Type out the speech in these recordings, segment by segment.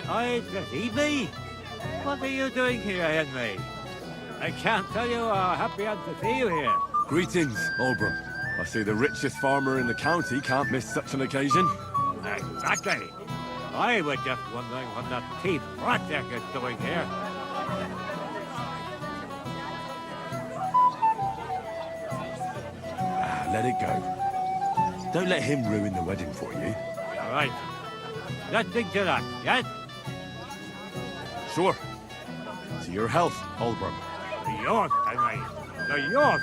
I deceive me? What are you doing here, Henry? I can't tell you how happy I'm to see you here. Greetings, Olbram. I see the richest farmer in the county can't miss such an occasion. Exactly. I was just wondering what that thief Project is doing here. Let it go. Don't let him ruin the wedding for you. All right. Let's think to that, yes? Sure. To your health, Olbram. To yours, Henry. To yours.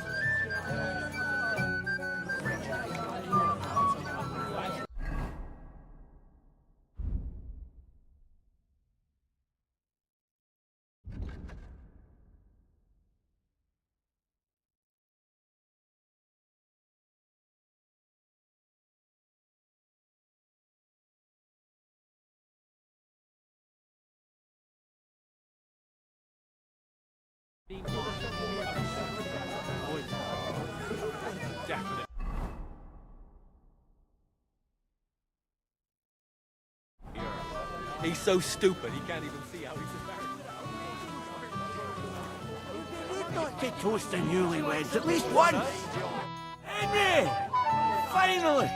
He's so stupid he can't even see how he's You'd not to toast the newlyweds at least once. Henry! Finally!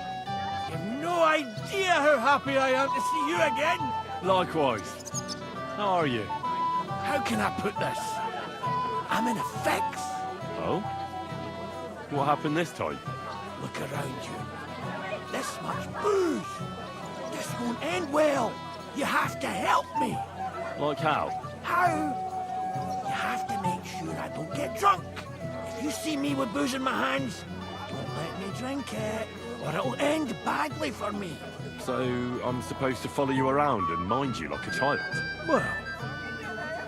You've no idea how happy I am to see you again. Likewise. How are you? How can I put this? I'm in a fix. Oh? What happened this time? Look around you. This much booze. This won't end well. You have to help me. Like how? How? You have to make sure I don't get drunk. If you see me with booze in my hands, don't let me drink it, or it'll end badly for me. So I'm supposed to follow you around and mind you like a child? Well,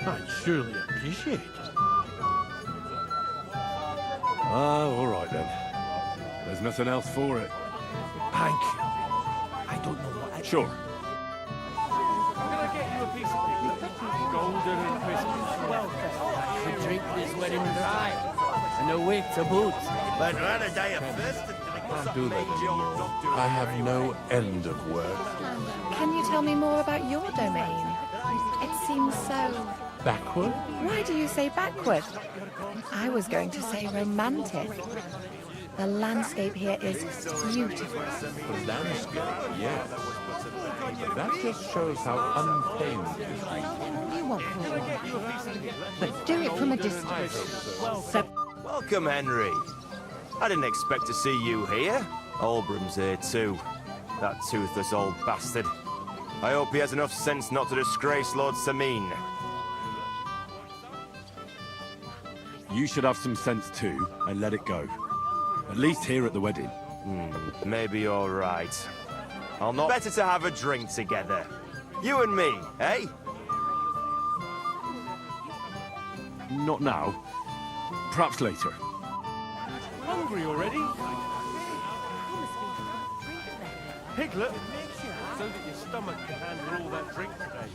I'd surely appreciate it. All right then. There's nothing else for it. Thank you. I don't know what I... Sure. Can I get you a piece of golden and biscuits? To drink this wedding dry, and a wit to boot. I'd rather die of thirst than Do that anymore. I have no end of work. Can you tell me more about your domain? It seems so... Backward? Why do you say backward? I was going to say romantic. The landscape here is beautiful. The landscape, yes. That just shows how untamed it is. You want more, but do it from a distance. So Welcome, Henry. I didn't expect to see you here. Olbram's here too. That toothless old bastard. I hope he has enough sense not to disgrace Lord Sameen. You should have some sense too, and let it go. At least here at the wedding. Maybe you're right. I'll not... Better to have a drink together. You and me, eh? Not now. Perhaps later. Hungry already? Piglet, so that your stomach can handle all that drink today.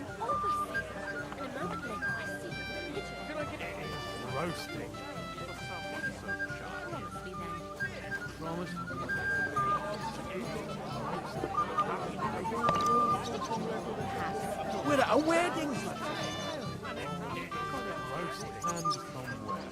Can I get it? Roasting. Promise. We're at a wedding. Roasting. And from where?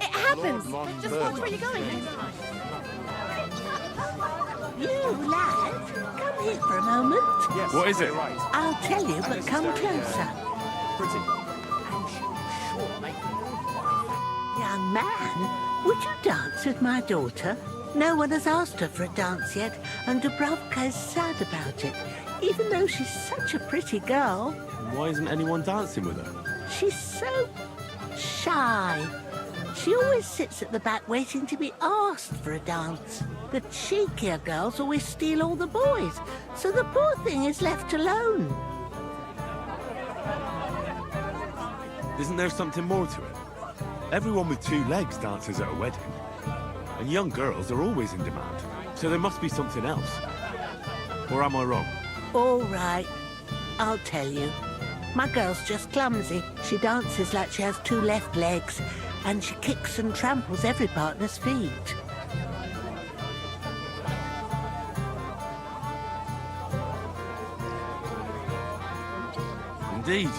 it happens. Just watch where you're going. You, lad, come here for a moment. What is it? I'll tell you, but come closer. Young man, would you dance with my daughter? No one has asked her for a dance yet, and Dubravka is sad about it, even though she's such a pretty girl. Why isn't anyone dancing with her? She's so shy. She always sits at the back waiting to be asked for a dance. The cheekier girls always steal all the boys, so the poor thing is left alone. Isn't there something more to it? Everyone with two legs dances at a wedding. And young girls are always in demand. So there must be something else. Or am I wrong? All right, I'll tell you. My girl's just clumsy. She dances like she has 2 left legs, and she kicks and tramples every partner's feet. Indeed.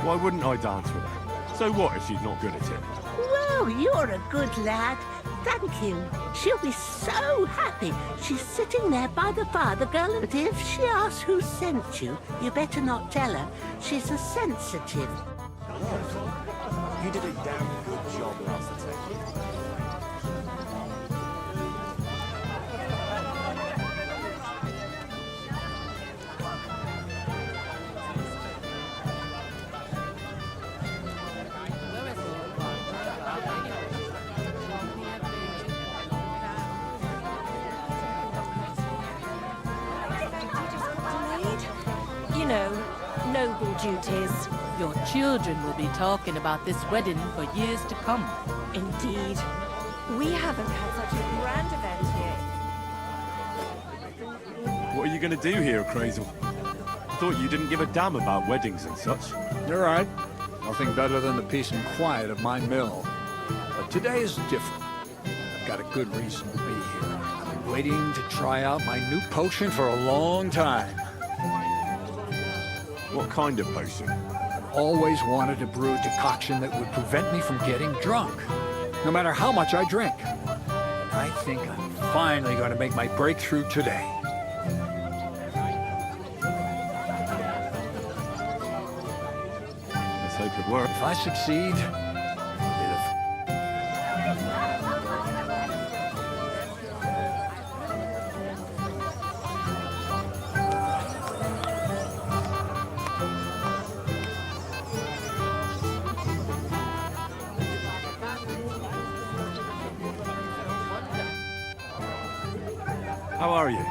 Why wouldn't I dance with her? So what if she's not good at it? Well, you're a good lad. Thank you. She'll be so happy. She's sitting there by the fire, the girl, but if she asks who sent you, you better not tell her. She's a sensitive. You did a damn good job last time. You know, noble duties. Your children will be talking about this wedding for years to come. Indeed. We haven't had such a grand event here. What are you going to do here, Crazel? Thought you didn't give a damn about weddings and such. You're right. Nothing better than the peace and quiet of my mill. But today is different. I've got a good reason to be here. I've been waiting to try out my new potion for a long time. What kind of potion? I've always wanted to brew a decoction that would prevent me from getting drunk, no matter how much I drink. And I think I'm finally going to make my breakthrough today. Let's hope it works. If I succeed, How are you?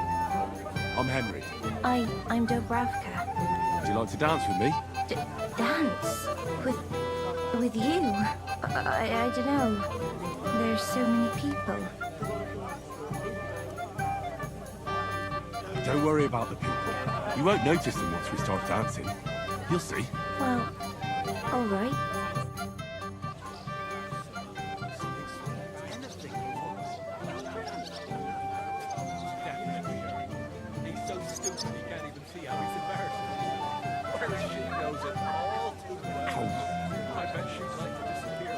I'm Henry. I'm Dobravka. Would you like to dance with me? Dance? With you? I don't know. There's so many people. Don't worry about the people. You won't notice them once we start dancing. You'll see. Well, all right. He's so stupid he can't even see how he's embarrassing. Whereas she knows it all too well. I bet she'd like to disappear.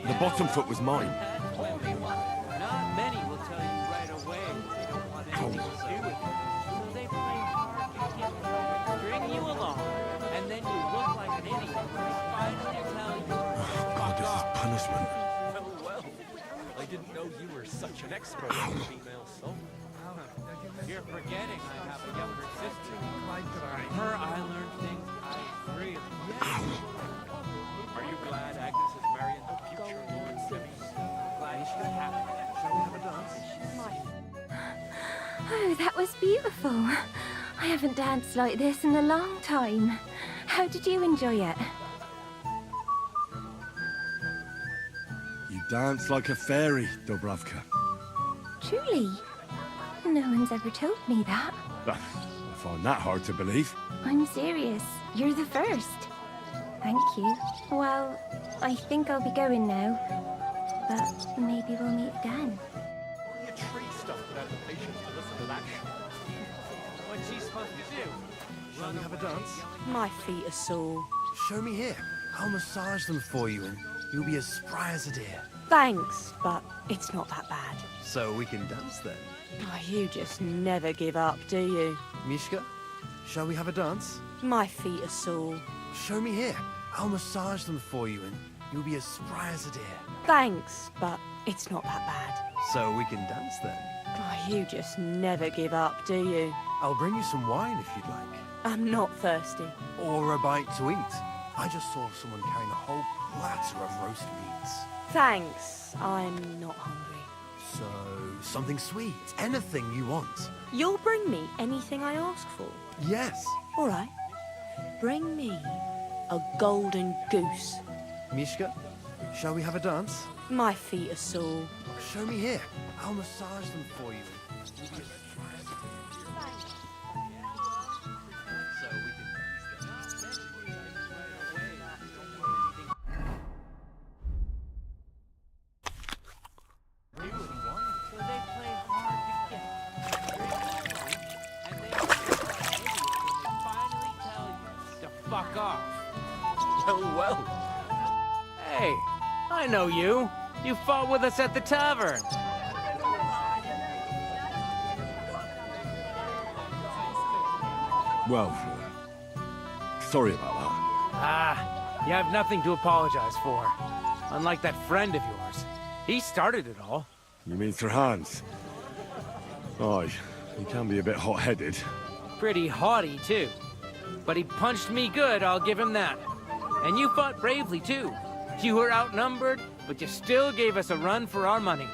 The bottom foot was mine. Not many will tell you right away they don't want anything to do with it. So they play hard to get you, string you along, and then you look like an idiot when they finally tell you. Oh, God, this is punishment. Well, I didn't know you were such an expert on female soul. You're forgetting I have a younger sister. From her, I learned things I really. Are you glad Agnes is marrying the future Lord Simmons? Glad she's happy. Shall we have a dance? Oh, that was beautiful. I haven't danced like this in a long time. How did you enjoy it? You dance like a fairy, Dobravka. Truly? No one's ever told me that. I find that hard to believe. I'm serious. You're the first. Thank you. Well, I think I'll be going now. But maybe we'll meet again. You tree stuff without the patience to listen to that shit. What's she supposed to do? Shall we have a dance? My feet are sore. Show me here. I'll massage them for you and you'll be as spry as a deer. Thanks, but it's not that bad. So we can dance then. Oh, you just never give up, do you? Mishka, shall we have a dance? My feet are sore. Show me here. I'll massage them for you and you'll be as spry as a deer. Thanks, but it's not that bad. So we can dance then. Oh, you just never give up, do you? I'll bring you some wine if you'd like. I'm not thirsty. Or a bite to eat. I just saw someone carrying a whole platter of roast meats. Thanks, I'm not hungry. So, something sweet. Anything you want. You'll bring me anything I ask for? Yes. All right. Bring me a golden goose. Mishka, Shall we have a dance? My feet are sore. Show me here. I'll massage them for you. So they play hard to get. And they finally tell you to fuck off. Well. Hey, I know you. You fought with us at the tavern. Well, sorry about that. Ah, you have nothing to apologize for. Unlike that friend of yours. He started it all. You mean Sir Hans? Aye, he can be a bit hot-headed. Pretty haughty, too. But he punched me good, I'll give him that. And you fought bravely, too. You were outnumbered, but you still gave us a run for our money.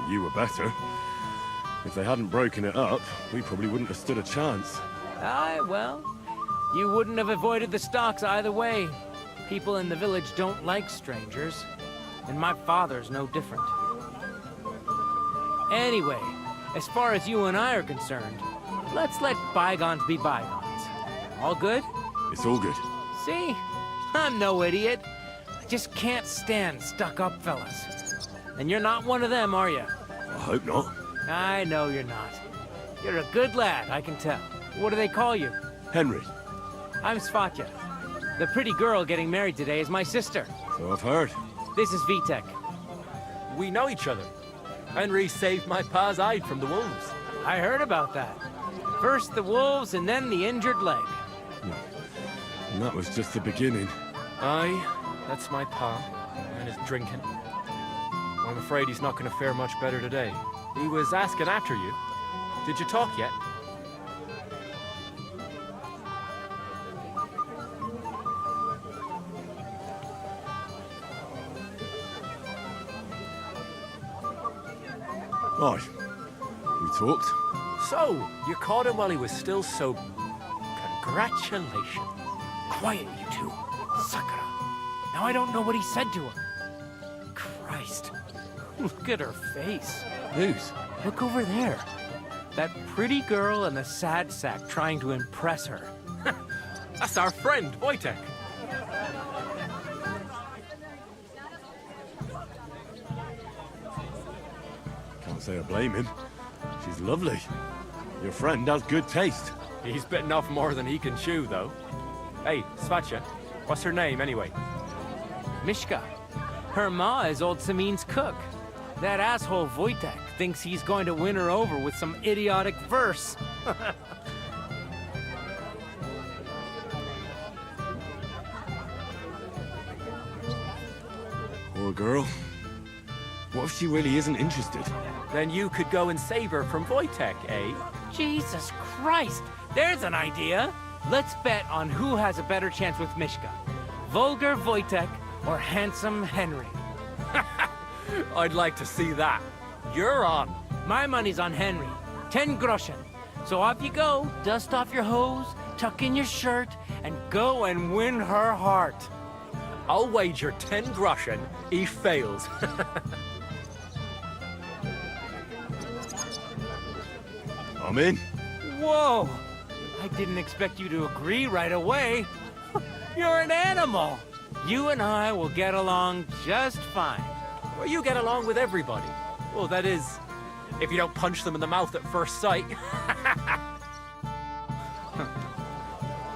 You were better. If they hadn't broken it up, we probably wouldn't have stood a chance. Aye, well, you wouldn't have avoided the stocks either way. People in the village don't like strangers, and my father's no different. Anyway, as far as you and I are concerned, let's let bygones be bygones. All good? It's all good. See? I'm no idiot. I just can't stand stuck-up fellas. And you're not one of them, are you? I hope not. I know you're not. You're a good lad, I can tell. What do they call you? Henry. I'm Svatja. The pretty girl getting married today is my sister. So I've heard. This is Vitek. We know each other. Henry saved my pa's hide from the wolves. I heard about that. First the wolves and then the injured leg. And that was just the beginning. Aye, that's my pa, and his drinking. I'm afraid he's not going to fare much better today. He was asking after you. Did you talk yet? Aye. We talked. So, you caught him while he was still sober. Congratulations. Quiet, you two. Sakura. Now I don't know what he said to her. Christ. Look at her face. Whose? Look over there. That pretty girl and the sad sack trying to impress her. That's our friend, Wojtek. Can't say I blame him. She's lovely. Your friend has good taste. He's bitten off more than he can chew, though. Hey, Svatja, what's her name, anyway? Mishka. Her ma is old Samin's cook. That asshole Wojtek thinks he's going to win her over with some idiotic verse. Poor girl. What if she really isn't interested? Then you could go and save her from Wojtek, eh? Jesus Christ! There's an idea! Let's bet on who has a better chance with Mishka. Vulgar Wojtek or handsome Henry. I'd like to see that. You're on. My money's on Henry. 10 groschen. So off you go, dust off your hose, tuck in your shirt, and go and win her heart. I'll wager 10 groschen he fails. I'm in. Whoa! I didn't expect you to agree right away. You're an animal. You and I will get along just fine. Well, you get along with everybody. Well, that is, if you don't punch them in the mouth at first sight.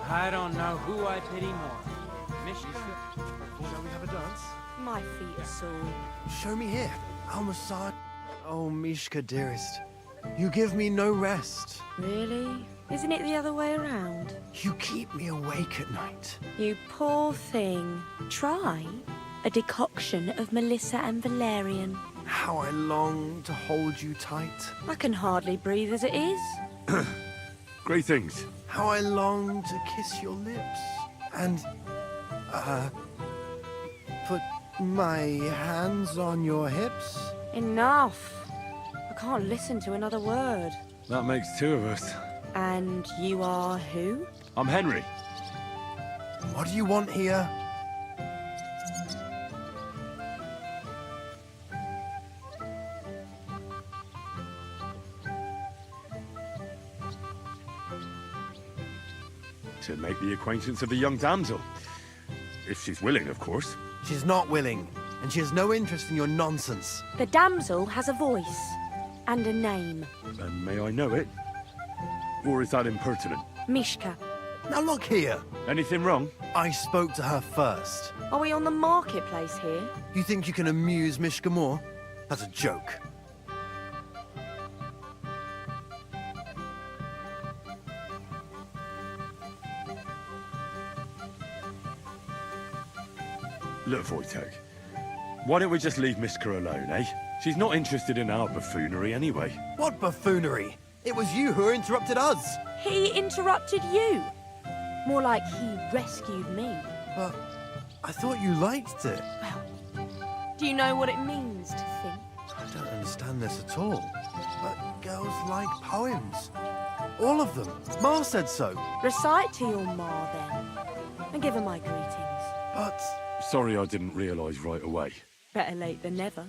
I don't know who I pity more. Mishka? Shall we have a dance? My feet are sore. Show me here. I'll massage. Oh, Mishka, dearest. You give me no rest. Really? Isn't it the other way around? You keep me awake at night. You poor thing. Try a decoction of Melissa and Valerian. How I long to hold you tight. I can hardly breathe as it is. Great things. How I long to kiss your lips. And, put my hands on your hips. Enough. I can't listen to another word. That makes two of us. And you are who? I'm Henry. What do you want here? To make the acquaintance of the young damsel. If she's willing, of course. She's not willing, and she has no interest in your nonsense. The damsel has a voice and a name. And may I know it? Or is that impertinent? Mishka. Now look here. Anything wrong? I spoke to her first. Are we on the marketplace here? You think you can amuse Mishka more? That's a joke. Look, Wojtek. Why don't we just leave Mishka alone, eh? She's not interested in our buffoonery anyway. What buffoonery? It was you who interrupted us. He interrupted you. More like he rescued me. But I thought you liked it. Do you know what it means to think? I don't understand this at all. But girls like poems. All of them. Ma said so. Recite to your ma, then. And give her my greetings. But... Sorry I didn't realise right away. Better late than never.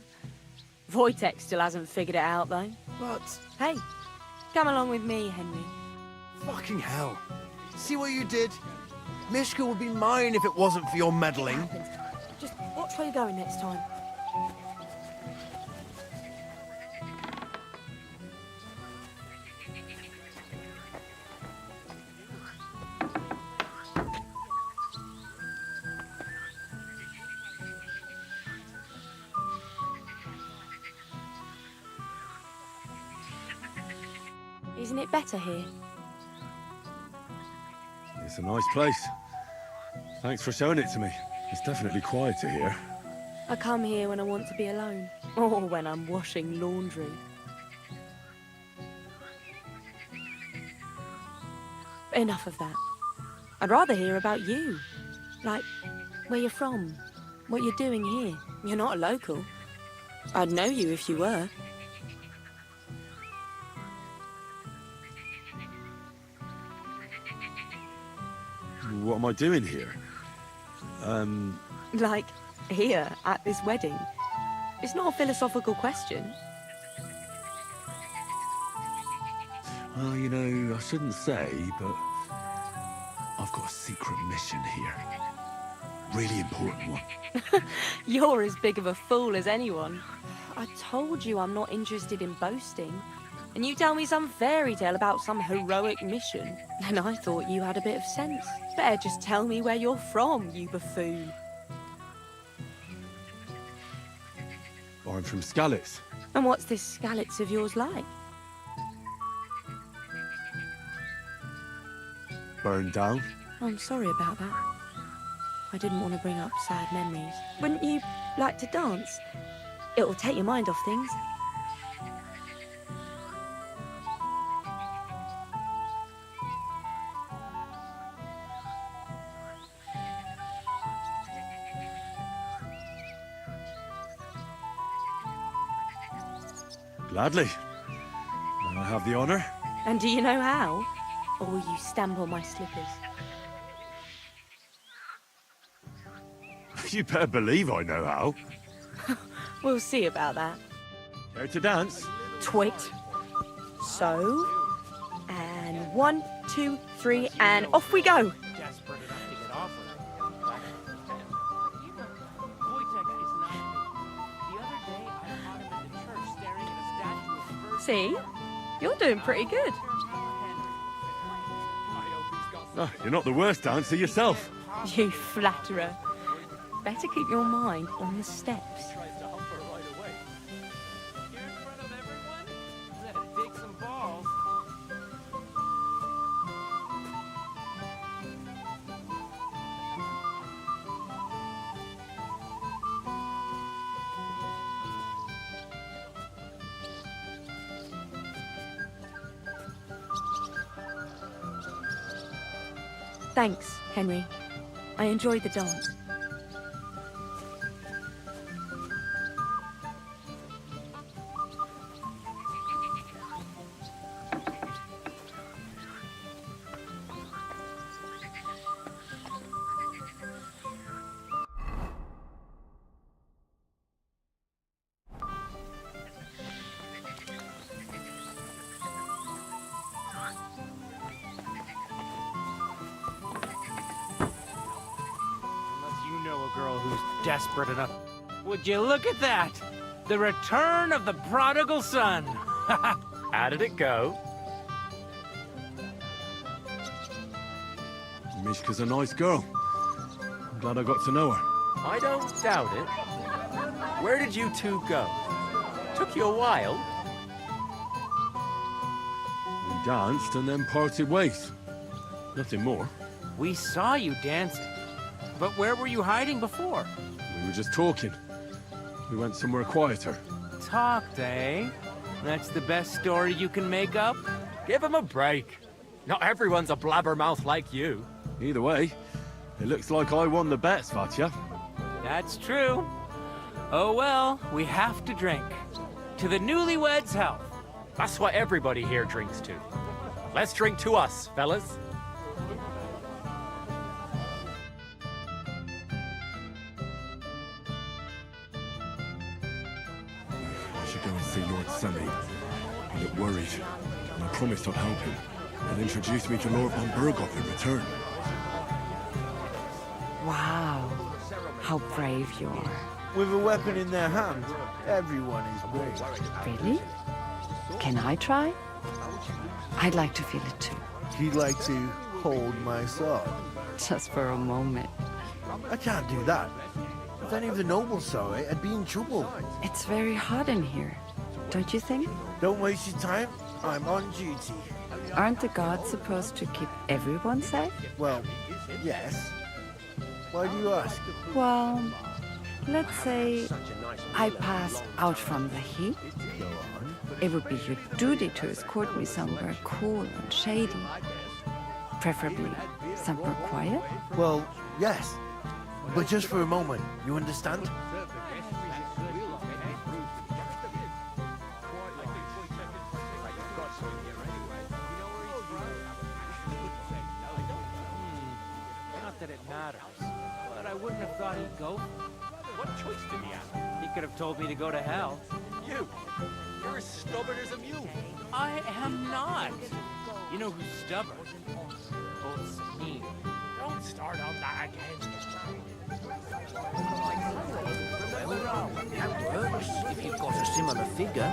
Wojtek still hasn't figured it out, though. But... Hey, come along with me, Henry. Fucking hell. See what you did? Mishka would be mine if it wasn't for your meddling. Just watch where you're going next time. Isn't it better here? It's a nice place. Thanks for showing it to me. It's definitely quieter here. I come here when I want to be alone. Or when I'm washing laundry. Enough of that. I'd rather hear about you. Like, where you're from. What you're doing here. You're not a local. I'd know you if you were. What am I doing here? Like, here, at this wedding. It's not a philosophical question. Well, you know, I shouldn't say, but I've got a secret mission here. Really important one. You're as big of a fool as anyone. I told you I'm not interested in boasting. And you tell me some fairy tale about some heroic mission. And I thought you had a bit of sense. Better just tell me where you're from, you buffoon. I'm from Skalitz. And what's this Skalitz of yours like? Burned down. I'm sorry about that. I didn't want to bring up sad memories. Wouldn't you like to dance? It'll take your mind off things. Gladly. May I have the honour? And do you know how? Or will you stamp on my slippers? You better believe I know how. We'll see about that. Care to dance? Twit. So. And 1, 2, 3, and off we go. Desperate enough to get off with it. Wojtek is not. The other day, I caught him in the church staring at a statue of Virgil. See? You're doing pretty good. Oh, you're not the worst dancer yourself. You flatterer. Better keep your mind on the steps. Here in front of everyone? Better dig some balls. Thanks, Henry. I enjoyed the dance. desperate enough. Would you look at that? The return of the prodigal son. How did it go? Mishka's a nice girl. I'm glad I got to know her. I don't doubt it. Where did you two go? Took you a while. We danced and then parted ways. Nothing more. We saw you dancing. But where were you hiding before? We were just talking. We went somewhere quieter. Talked, eh? That's the best story you can make up? Give him a break. Not everyone's a blabbermouth like you. Either way, it looks like I won the bet, Svatya. That's true. Oh well, we have to drink. To the newlyweds' health. That's what everybody here drinks to. Let's drink to us, fellas. I should go and see Lord Semi. He looked worried, and I promised I'd help him. He'll introduce me to Lord von Burgop in return. Wow. How brave you are. With a weapon in their hand, everyone is brave. Really? Can I try? I'd like to feel it too. You'd like to hold my sword? Just for a moment. I can't do that. If any of the nobles saw it, I'd be in trouble. It's very hot in here, don't you think? Don't waste your time. I'm on duty. Aren't the gods supposed to keep everyone safe? Well, yes. Why do you ask? Well, let's say I passed out from the heat. It would be your duty to escort me somewhere cool and shady. Preferably somewhere quiet. Well, yes. But just for a moment, you understand? Not that it matters, but I wouldn't have thought he'd go. What choice did he have? He could have told me to go to hell. You. You're as stubborn as a mule. I am not. You know who's stubborn? Old Sabine. Don't start on that again. If you've got a similar figure.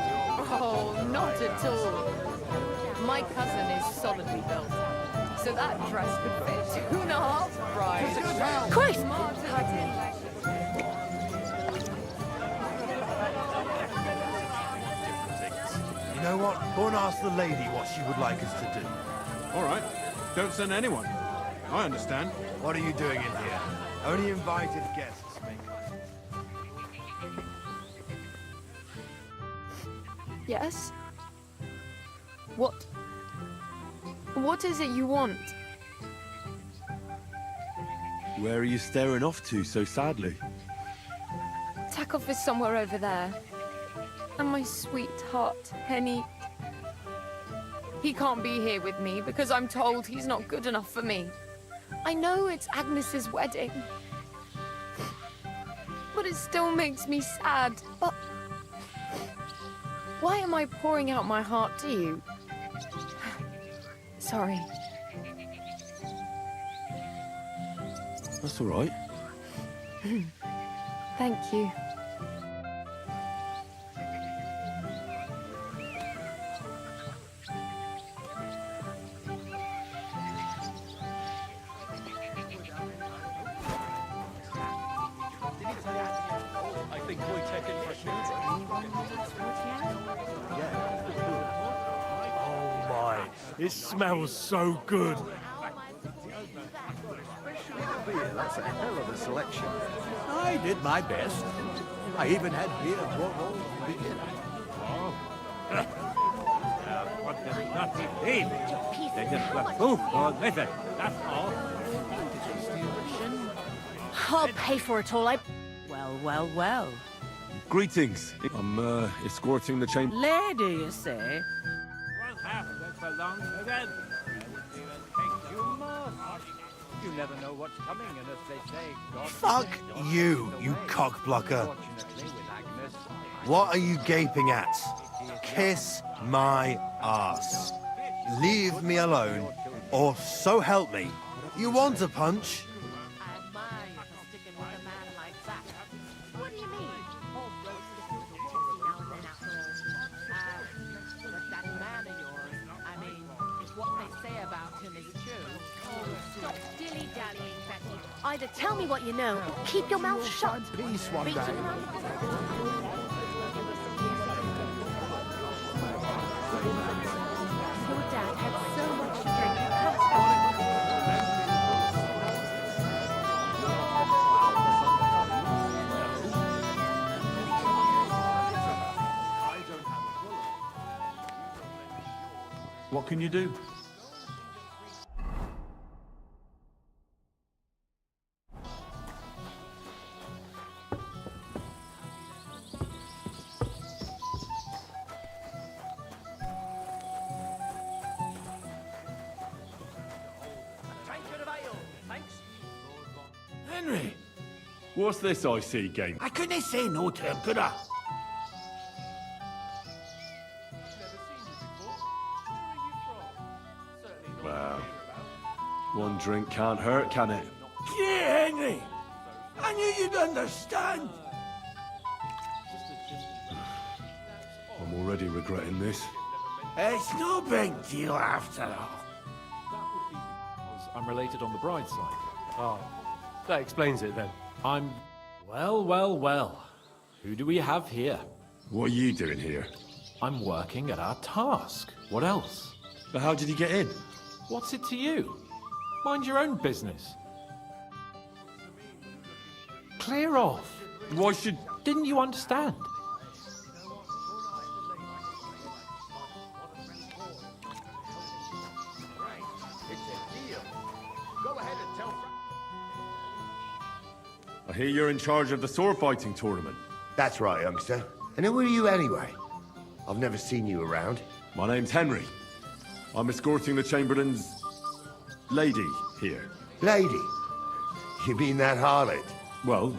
Oh, not at all. My cousin is solidly built, so that dress could fit 2.5 brides. Christ! You know what? Go and ask the lady what she would like us to do. All right. Don't send anyone. I understand. What are you doing in here? Only invited guests, mate. Yes? What? What is it you want? Where are you staring off to so sadly? Takov is somewhere over there. And my sweetheart, Henny. He can't be here with me because I'm told he's not good enough for me. I know it's Agnes's wedding. But it still makes me sad. But why am I pouring out my heart to you? Sorry. That's all right. Thank you. I think Wojtek in for Oh my, it smells so good. That's a hell of a selection. I did my best. I even had beer brought home to begin. What does not be paid? They just got proof or method, that's all. I'll pay for it all. Well, well, well. Greetings. I'm escorting the chamber. Lady, you say? One half that belongs to them. You never know what's coming, and as they say, God Fuck you, you cockblocker. What are you gaping at? Kiss my ass. Leave me alone, or so help me. You want a punch? Either tell me what you know, or keep your mouth shut. Peace one Reaching day. around Your dad had so much to drink, he passed out. What can you do? Henry, What's this I see, game? I couldn't say no to him, could I? Well, one drink can't hurt, can it? Yeah, Henry. I knew you'd understand. I'm already regretting this. It's no big deal after all. I'm related on the bride's side. Ah, that explains it then. I'm... Well, well, well. Who do we have here? What are you doing here? I'm working at our task. What else? But how did you get in? What's it to you? Mind your own business. Clear off. Why should... Didn't you understand? I hear you're in charge of the sword fighting tournament. That's right, youngster. And who are you anyway? I've never seen you around. My name's Henry. I'm escorting the Chamberlain's... lady here. Lady? You mean that harlot? Well,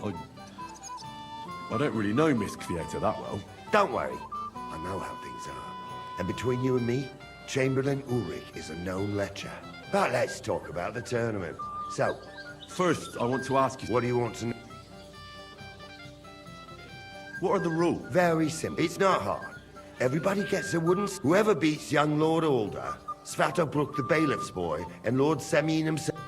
I don't really know Miss Kvieta that well. Don't worry. I know how things are. And between you and me, Chamberlain Ulrich is a known lecher. But let's talk about the tournament. So... First, I want to ask you... What do you want to know? What are the rules? Very simple. It's not hard. Everybody gets a wooden... Whoever beats young Lord Alder, Svatobruk the bailiff's boy, and Lord Semyon himself...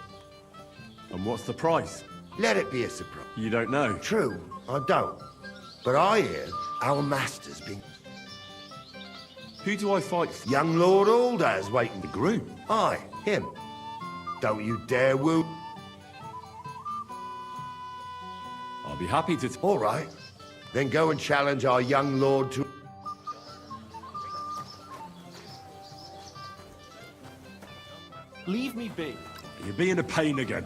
And what's the prize? Let it be a surprise. You don't know? True, I don't. But I hear our master's been... Who do I fight for? Young Lord Alder's waiting. The groom? Aye, him. Don't you dare woo... I'll be happy to... All right. Then go and challenge our young lord to... Leave me be. You're being a pain again.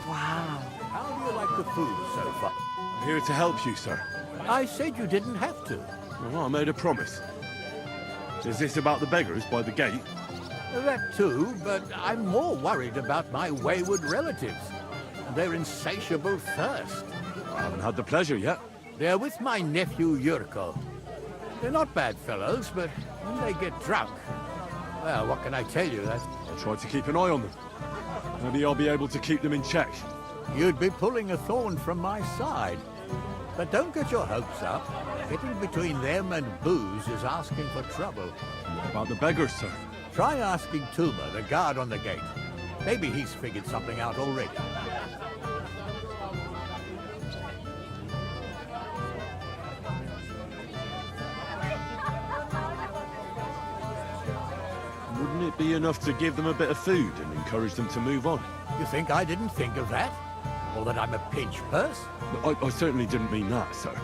Wow. How do you like the food so far? I'm here to help you, sir. I said you didn't have to. Well, I made a promise. Is this about the beggars by the gate? That too, but I'm more worried about my wayward relatives. Their insatiable thirst. I haven't had the pleasure yet. They're with my nephew Yurko. They're not bad fellows, but when they get drunk... Well, what can I tell you? I'll try to keep an eye on them. Maybe I'll be able to keep them in check. You'd be pulling a thorn from my side. But don't get your hopes up. Getting between them and booze is asking for trouble. What about the beggars, sir? Try asking Tuma, the guard on the gate. Maybe he's figured something out already. Wouldn't it be enough to give them a bit of food and encourage them to move on? You think I didn't think of that? Or that I'm a pinch purse? I certainly didn't mean that, sir.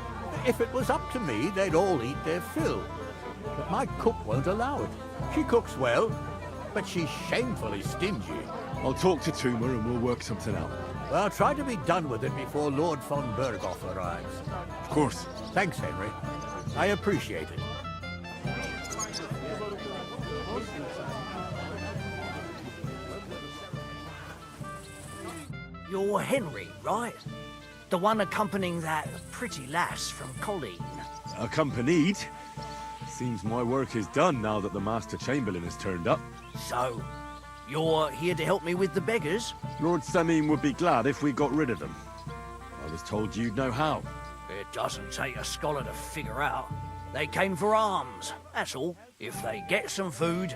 If it was up to me, they'd all eat their fill. But my cook won't allow it. She cooks well, but she's shamefully stingy. I'll talk to Tuma and we'll work something out. Well, try to be done with it before Lord von Berghoff arrives. Of course. Thanks, Henry. I appreciate it. You're Henry, right? The one accompanying that pretty lass from Colleen. Accompanied? Seems my work is done now that the Master Chamberlain has turned up. So, you're here to help me with the beggars? Lord Semyon would be glad if we got rid of them. I was told you'd know how. It doesn't take a scholar to figure out. They came for alms, that's all. If they get some food...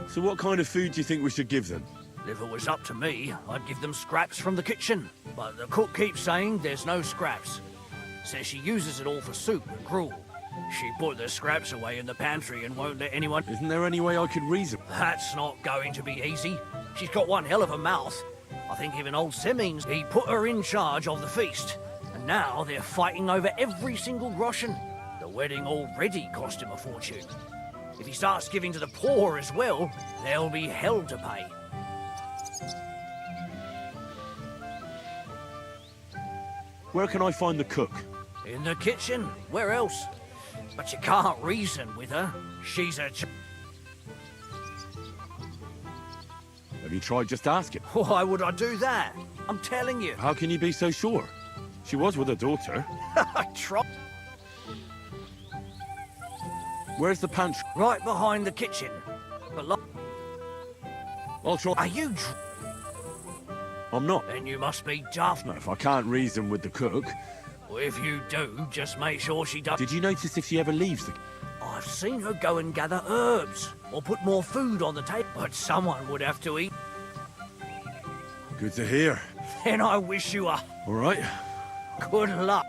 So what kind of food do you think we should give them? If it was up to me, I'd give them scraps from the kitchen. But the cook keeps saying there's no scraps. Says she uses it all for soup and gruel. She put the scraps away in the pantry and won't let anyone... Isn't there any way I could reason? That's not going to be easy. She's got one hell of a mouth. I think even old Simmons, he put her in charge of the feast. And now they're fighting over every single groschen. The wedding already cost him a fortune. If he starts giving to the poor as well, there'll be hell to pay. Where can I find the cook? In the kitchen. Where else? But you can't reason with her. She's a... Have you tried just asking? Why would I do that? I'm telling you. How can you be so sure? She was with her daughter. I tried. Where's the pantry? Right behind the kitchen. But I'll try. Are you... I'm not. Then you must be daft. No, if I can't reason with the cook... Well, if you do, just make sure she does... Did you notice if she ever leaves the... I've seen her go and gather herbs, or put more food on the table, but someone would have to eat. Good to hear. Then I wish you a... All right. Good luck.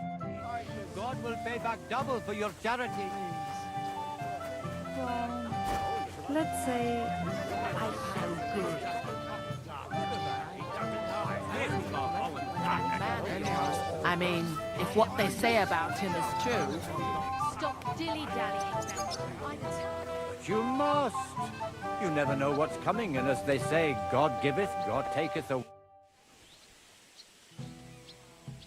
God will pay back double for your charity. Well, let's say I mean, if what they say about him is true. Stop dilly-dallying. But you must. You never know what's coming, and as they say, God giveth, God taketh away.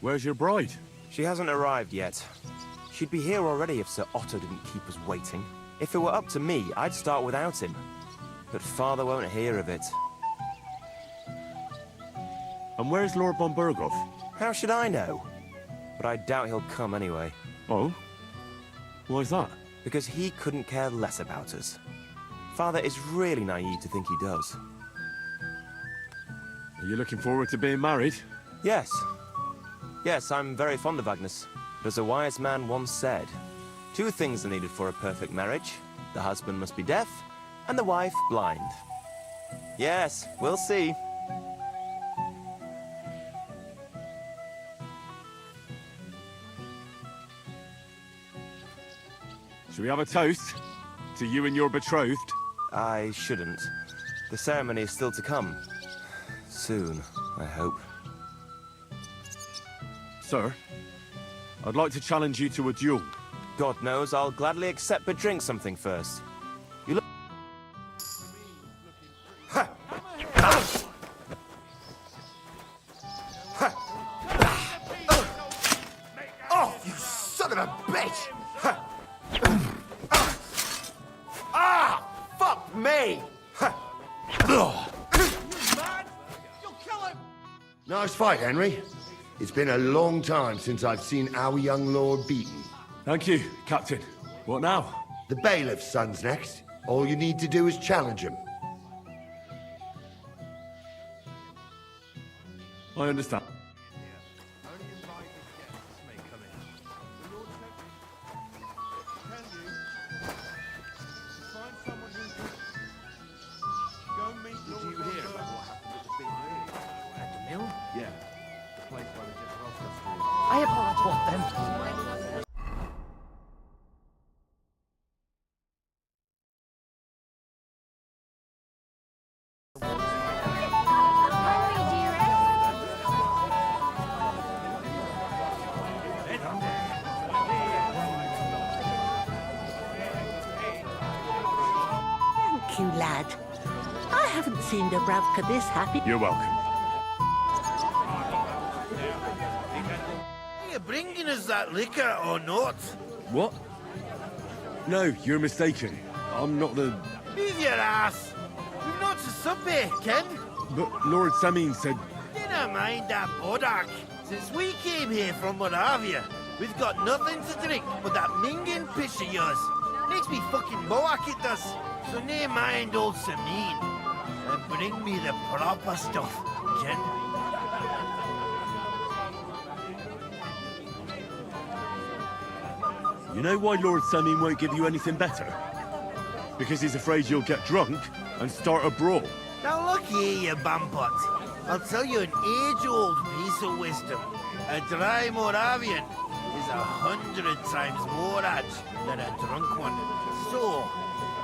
Where's your bride? She hasn't arrived yet. She'd be here already if Sir Otto didn't keep us waiting. If it were up to me, I'd start without him. But Father won't hear of it. And where's Lord von Berghoff? How should I know? But I doubt he'll come anyway. Oh? Why's that? Because he couldn't care less about us. Father is really naive to think he does. Are you looking forward to being married? Yes. Yes, I'm very fond of Agnes. But as a wise man once said, 2 things are needed for a perfect marriage. The husband must be deaf, and the wife blind. Yes, we'll see. Shall we have a toast? To you and your betrothed? I shouldn't. The ceremony is still to come. Soon, I hope. Sir, I'd like to challenge you to a duel. God knows I'll gladly accept, but drink something first. You look... Ha! Oh, you son of a bitch! Fuck me! Nice fight, Henry. It's been a long time since I've seen our young lord beaten. Thank you, Captain. What now? The bailiff's son's next. All you need to do is challenge him. I understand. I apologize. What then? Thank you, lad. I haven't seen Dubravka this happy. You're welcome. Are you bringing us that liquor or not? What? No, you're mistaken. I'm not the... Leave your ass! We've not to sup here, Ken. But Lord Samin said... Dinna mind that bodak. Since we came here from Moravia, we've got nothing to drink but that minging piss of yours. Makes me fucking boak, it does. So near mind old Samin. and bring me the proper stuff, Ken. You know why Lord Semin won't give you anything better? Because he's afraid you'll get drunk and start a brawl. Now look here, you bumpot. I'll tell you an age-old piece of wisdom. A dry Moravian is 100 times more edge than a drunk one. So,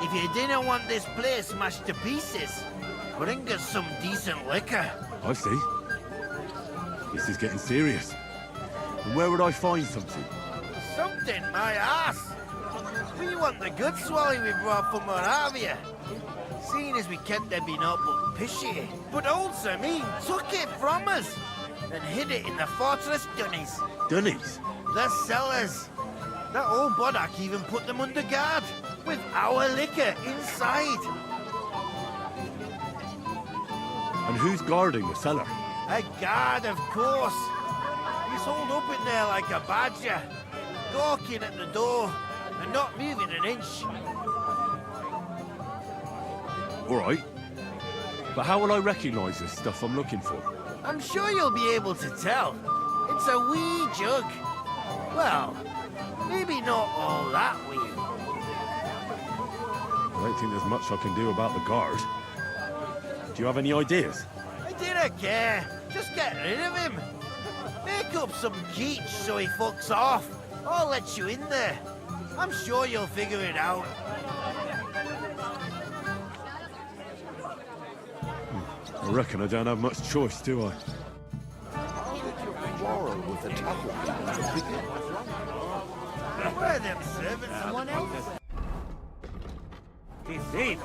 if you didn't want this place smashed to pieces, bring us some decent liquor. I see. This is getting serious. And where would I find something? Something, my ass. We want the good swally we brought from Moravia. Seeing as we can't have been up but pishy. But old Semin took it from us and hid it in the fortress dunnies. Dunnies? The cellars. That old Bodach even put them under guard, with our liquor inside. And who's guarding the cellar? A guard, of course. He's holed up in there like a badger, gawking at the door and not moving an inch. All right. But how will I recognize this stuff I'm looking for? I'm sure you'll be able to tell. It's a wee jug. Well, maybe not all that wee. I don't think there's much I can do about the guard. Do you have any ideas? I didn't care. Just get rid of him. Make up some geech so he fucks off. I'll let you in there. I'm sure you'll figure it out. I reckon I don't have much choice, do I? With the tackle. Where are them servants? Someone else? He's safe.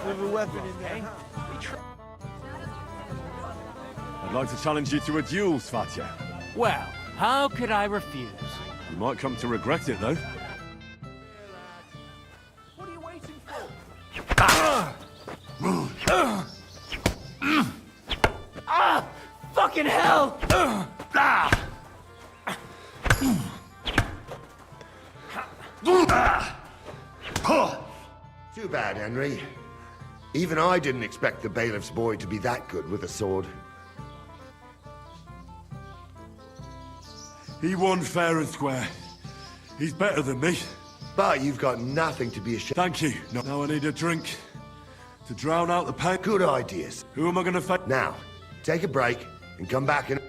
With a weapon in there. I'd like to challenge you to a duel, Svatya. Well, how could I refuse? You might come to regret it, though. What are you waiting for? Fucking hell! Too bad, Henry. Even I didn't expect the bailiff's boy to be that good with a sword. He won fair and square. He's better than me. But you've got nothing to be ashamed. Thank you. Now I need a drink to drown out the pain. Good ideas. Who am I going to fight? Now, take a break and come back and...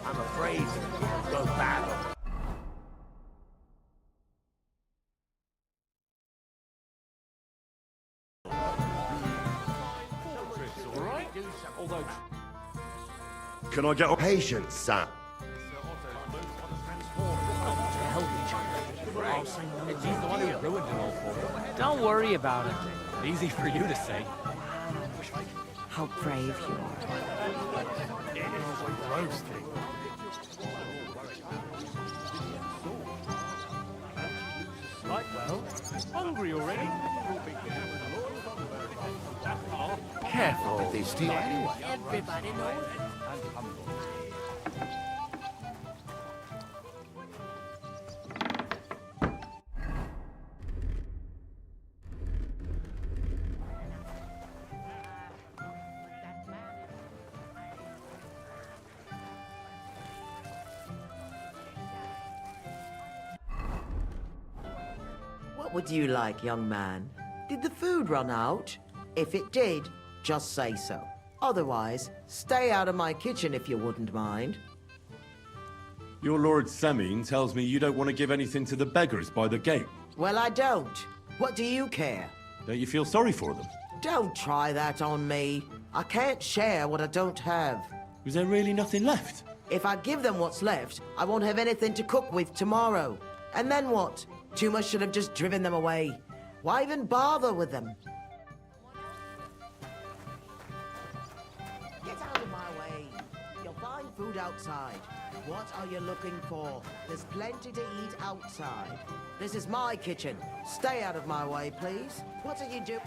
I'm afraid it goes bad. Can I get... Patience, son. Don't worry about it. Easy for you to say. How brave you are. Well, hungry already? Careful with this deal anyway. Everybody knows. What would you like, young man? Did the food run out? If it did, just say so. Otherwise, stay out of my kitchen if you wouldn't mind. Your Lord Semin tells me you don't want to give anything to the beggars by the gate. Well, I don't. What do you care? Don't you feel sorry for them? Don't try that on me. I can't share what I don't have. Was there really nothing left? If I give them what's left, I won't have anything to cook with tomorrow. And then what? Tumas should have just driven them away. Why even bother with them? Get out of my way. You'll find food outside. What are you looking for? There's plenty to eat outside. This is my kitchen. Stay out of my way, please. What are you doing?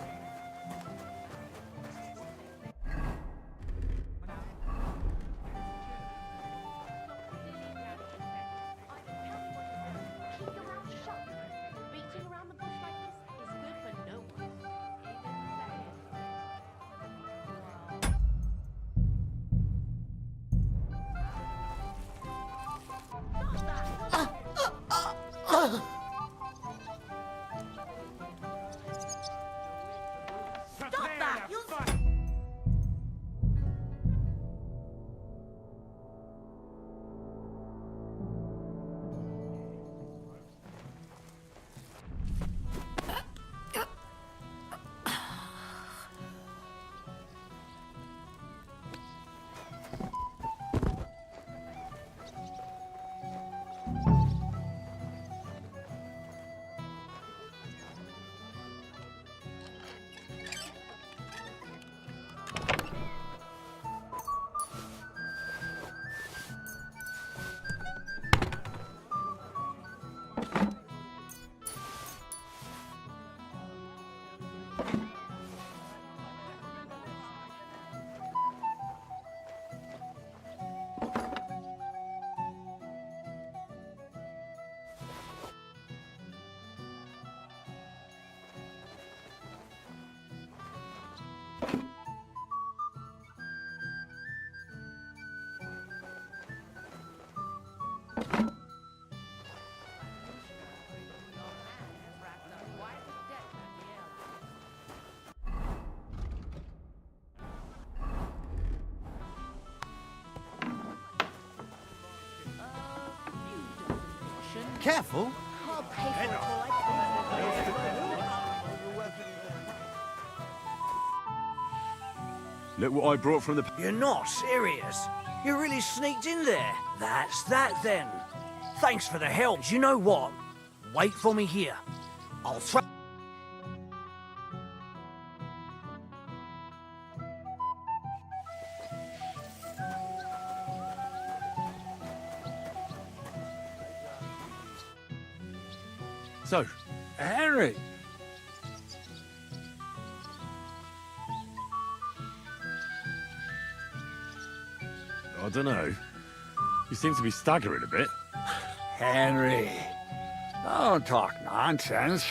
Careful. I'll pay for it all. Look what I brought from the... You're not serious. You really sneaked in there. That's that then. Thanks for the help. You know what? Wait for me here. I'll throw... So, Henry! I don't know. You seem to be staggering a bit. Henry, don't talk nonsense.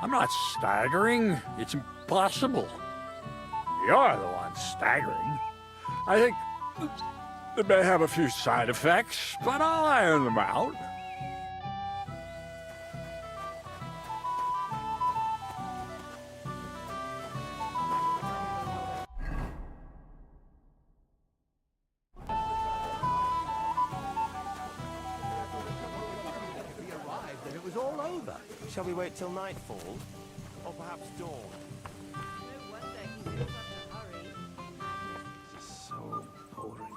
I'm not staggering. It's impossible. You're the one staggering. I think it may have a few side effects, but I'll iron them out. Shall we wait till nightfall? Or perhaps dawn? So boring.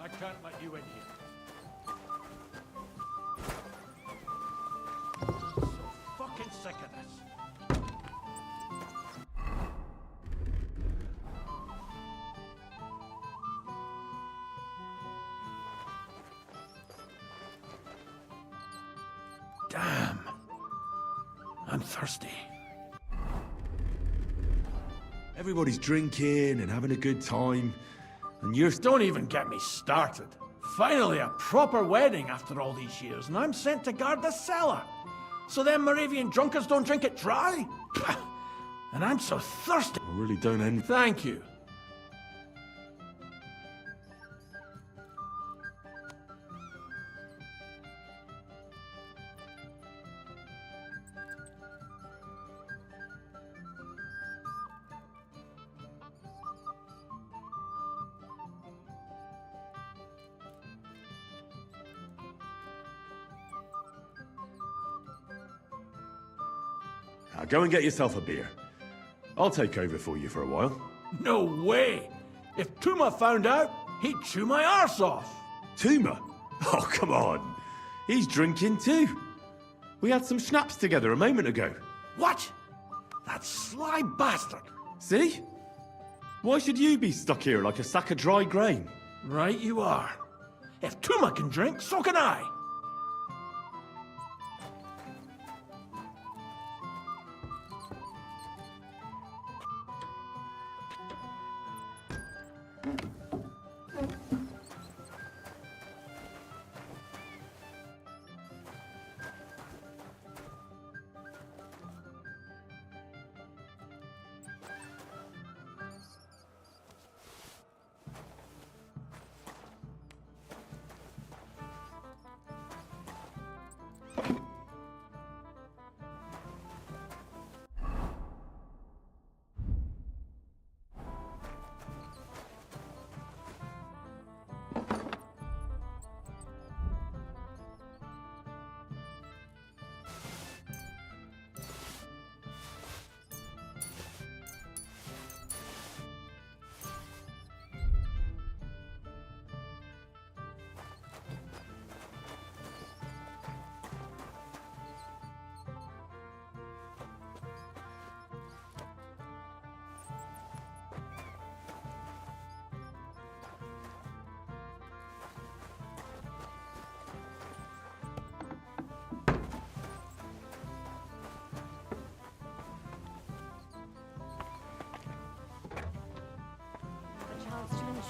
I can't let you in here. So fucking sick of this. Damn. I'm thirsty. Everybody's drinking and having a good time, and you're... Don't even get me started. Finally, a proper wedding after all these years, and I'm sent to guard the cellar. So them Moravian drunkards don't drink it dry? And I'm so thirsty. I really don't envy... Thank you. Now go and get yourself a beer. I'll take over for you for a while. No way! If Tuma found out, he'd chew my arse off. Tuma? Oh, come on. He's drinking too. We had some schnapps together a moment ago. What? That sly bastard. See? Why should you be stuck here like a sack of dry grain? Right you are. If Tuma can drink, so can I.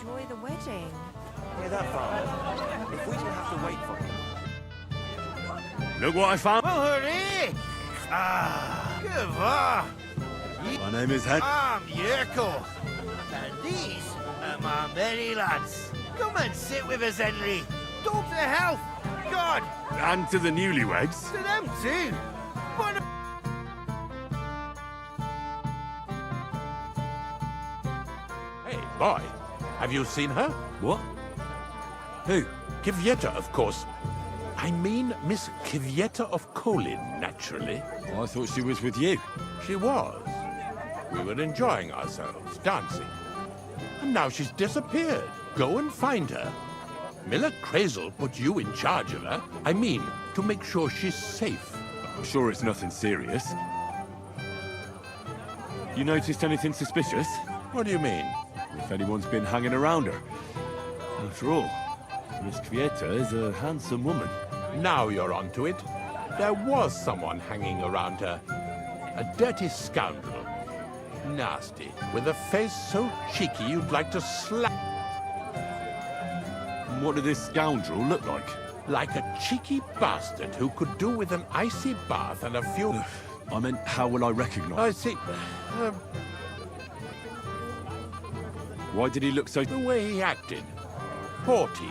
Enjoy the wedding. Hear that, Father? If we didn't have to wait for him... Look what I found. Well, hooray! Ah, good My name is Hen... I'm Yerko. And these are my merry lads. Come and sit with us, Henry. Dog to health. God. And to the newlyweds. To them too. What Hey, boy. Have you seen her? What? Who? Kivieta, of course. I mean Miss Kivieta of Kolin, naturally. I thought she was with you. She was. We were enjoying ourselves, dancing. And now she's disappeared. Go and find her. Miller Crazel put you in charge of her. I mean, to make sure she's safe. I'm sure it's nothing serious. You noticed anything suspicious? What do you mean? If anyone's been hanging around her. After all, Miss Kvieta is a handsome woman. Now you're onto it. There was someone hanging around her. A dirty scoundrel. Nasty, with a face so cheeky you'd like to slap. What did this scoundrel look like? Like a cheeky bastard who could do with an icy bath and a few... I meant, how will I recognize? I see. Why did he look so... The way he acted. Haughty.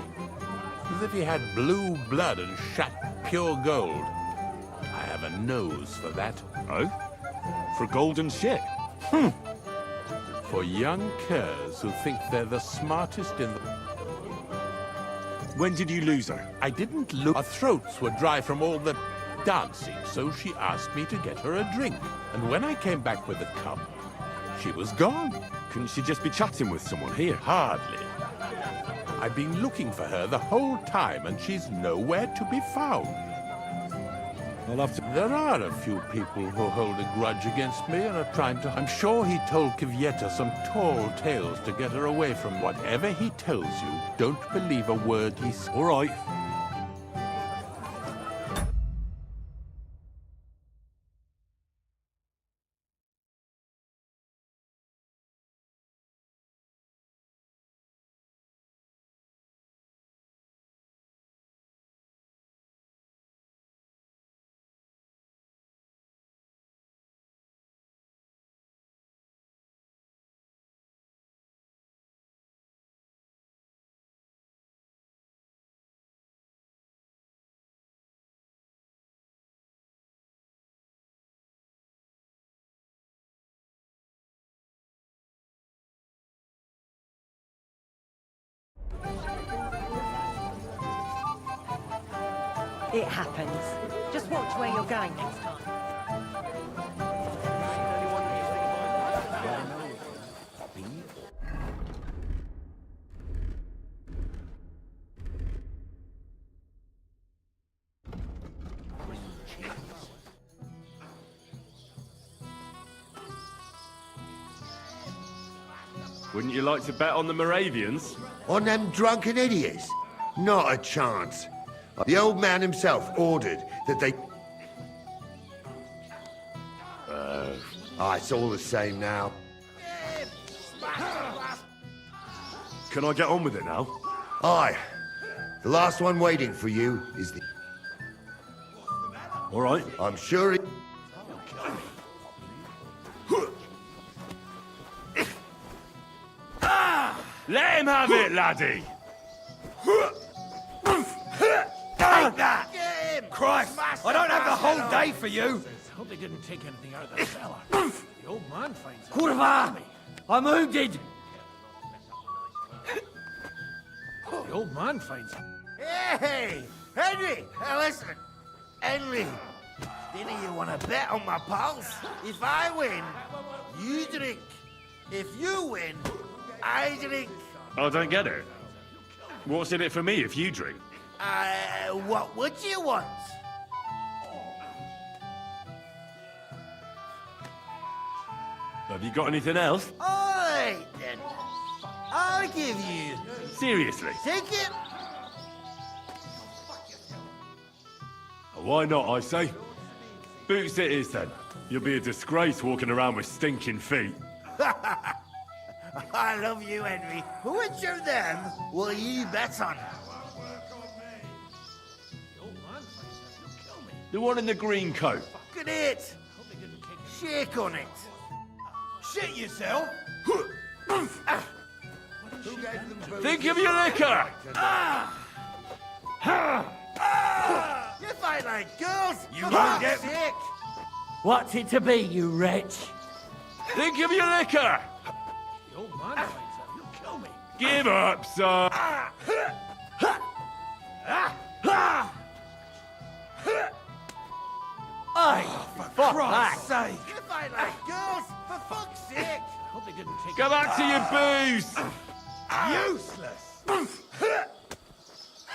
As if he had blue blood and shat pure gold. I have a nose for that. Oh? For golden shit? For young curs who think they're the smartest in the... When did you lose her? I didn't look. Our throats were dry from all the dancing, so she asked me to get her a drink. And when I came back with the cup, she was gone. Couldn't she just be chatting with someone here? Hardly. I've been looking for her the whole time, and she's nowhere to be found. I'll have to... There are a few people who hold a grudge against me and are trying to... I'm sure he told Kivieta some tall tales to get her away from whatever he tells you. Don't believe a word he says. All right. It happens. Just watch where you're going next time. Wouldn't you like to bet on the Moravians? On them drunken idiots? Not a chance. The old man himself ordered that they... it's all the same now. Can I get on with it now? Aye. The last one waiting for you is the... All right. I'm sure he... Let him have it, laddie! Take that! Christ! I don't have the whole day for you! Hope they didn't take anything out of the cellar. The old man finds it. Kurva! I'm wounded! The old man finds it. Hey! Henry! Listen! Henry! Didn't you want to bet on my pulse? If I win, you drink. If you win, I drink. I don't get it. What's in it for me if you drink? What would you want? Have you got anything else? All right, then. I'll give you... Seriously? Ticket? Why not, I say? Boots it is, then. You'll be a disgrace walking around with stinking feet. I love you, Henry. Which of them will you bet on? The one in the green coat. Look at it. Shake on it. Shit yourself! Think of your liquor! You fight like girls. You For won't fuck's get- sake. What's it to be, you wretch? Think of your liquor! The old man finds it. You'll kill me. Give up, son! Hey, For Christ's sake! If I like girls, for fuck's sake! Hope they didn't take Go back to your booze! Useless!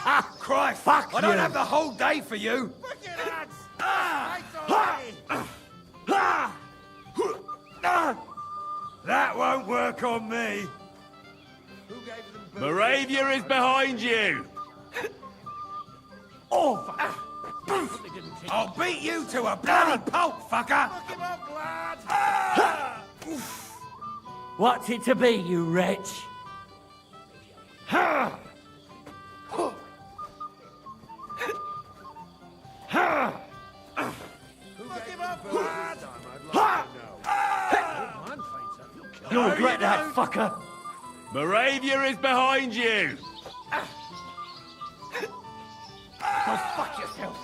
Ah, Christ! Fuck I don't you. have the whole day for you! Fuck your lads! Right already! That won't work on me! Who gave them booze? Moravia is behind you! Oh, I'll beat you to a bloody pulp, fucker! Fuck him up, lad! What's it to be, you wretch? Fuck him up, lad! You'll regret that, fucker. Moravia is behind you! Go fuck yourself.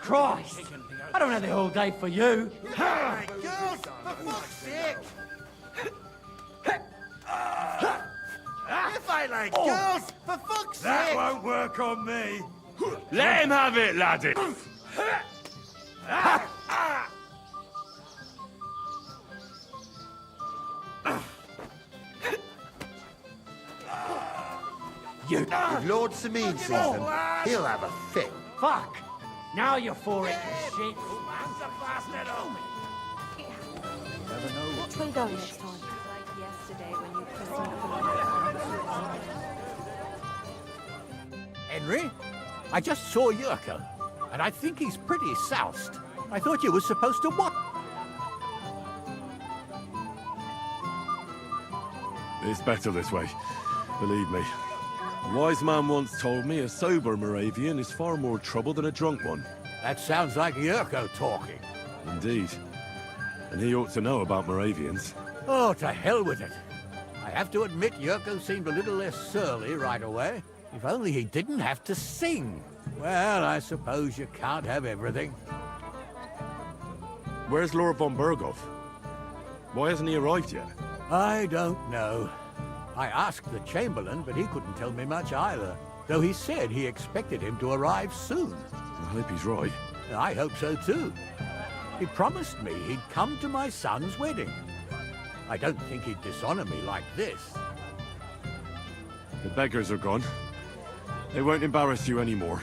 Christ! I don't have the whole day for you. Hey, girls, for fuck's sake! If I like girls, for fuck's That sake! won't work on me! Let him have it, laddie! You. If Lord Sameen sees them, he'll have a fit. Fuck! Now you're for it, you shit. Man's a bastard, oh! Which way go next time? Like yesterday when you Henry, I just saw Yurko, and I think he's pretty soused. I thought you were supposed to what? It's better this way, believe me. A wise man once told me a sober Moravian is far more trouble than a drunk one. That sounds like Yurko talking. Indeed. And he ought to know about Moravians. Oh, to hell with it. I have to admit Yurko seemed a little less surly right away. If only he didn't have to sing. Well, I suppose you can't have everything. Where's Lord von Berghoff? Why hasn't he arrived yet? I don't know. I asked the Chamberlain, but he couldn't tell me much either. Though he said he expected him to arrive soon. I hope he's right. I hope so too. He promised me he'd come to my son's wedding. I don't think he'd dishonor me like this. The beggars are gone. They won't embarrass you anymore.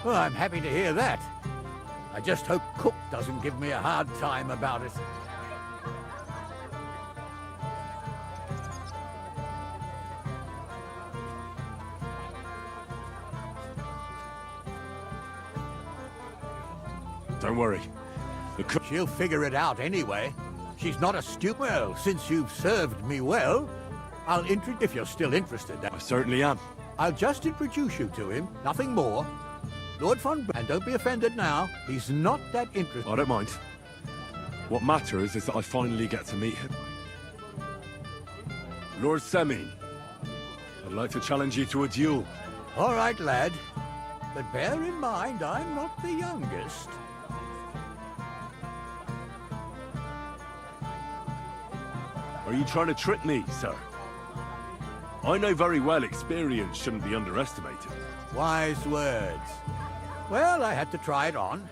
Well, I'm happy to hear that. I just hope Cook doesn't give me a hard time about it. Don't worry. The cook... She'll figure it out anyway. She's not a stupid... Well, since you've served me well, I'll introduce... If you're still interested. I certainly am. I'll just introduce you to him, nothing more. Lord von... And don't be offended now, he's not that interested. I don't mind. What matters is that I finally get to meet him. Lord Semmin, I'd like to challenge you to a duel. All right, lad. But bear in mind, I'm not the youngest. Are you trying to trick me, sir? I know very well experience shouldn't be underestimated. Wise words. Well, I had to try it on.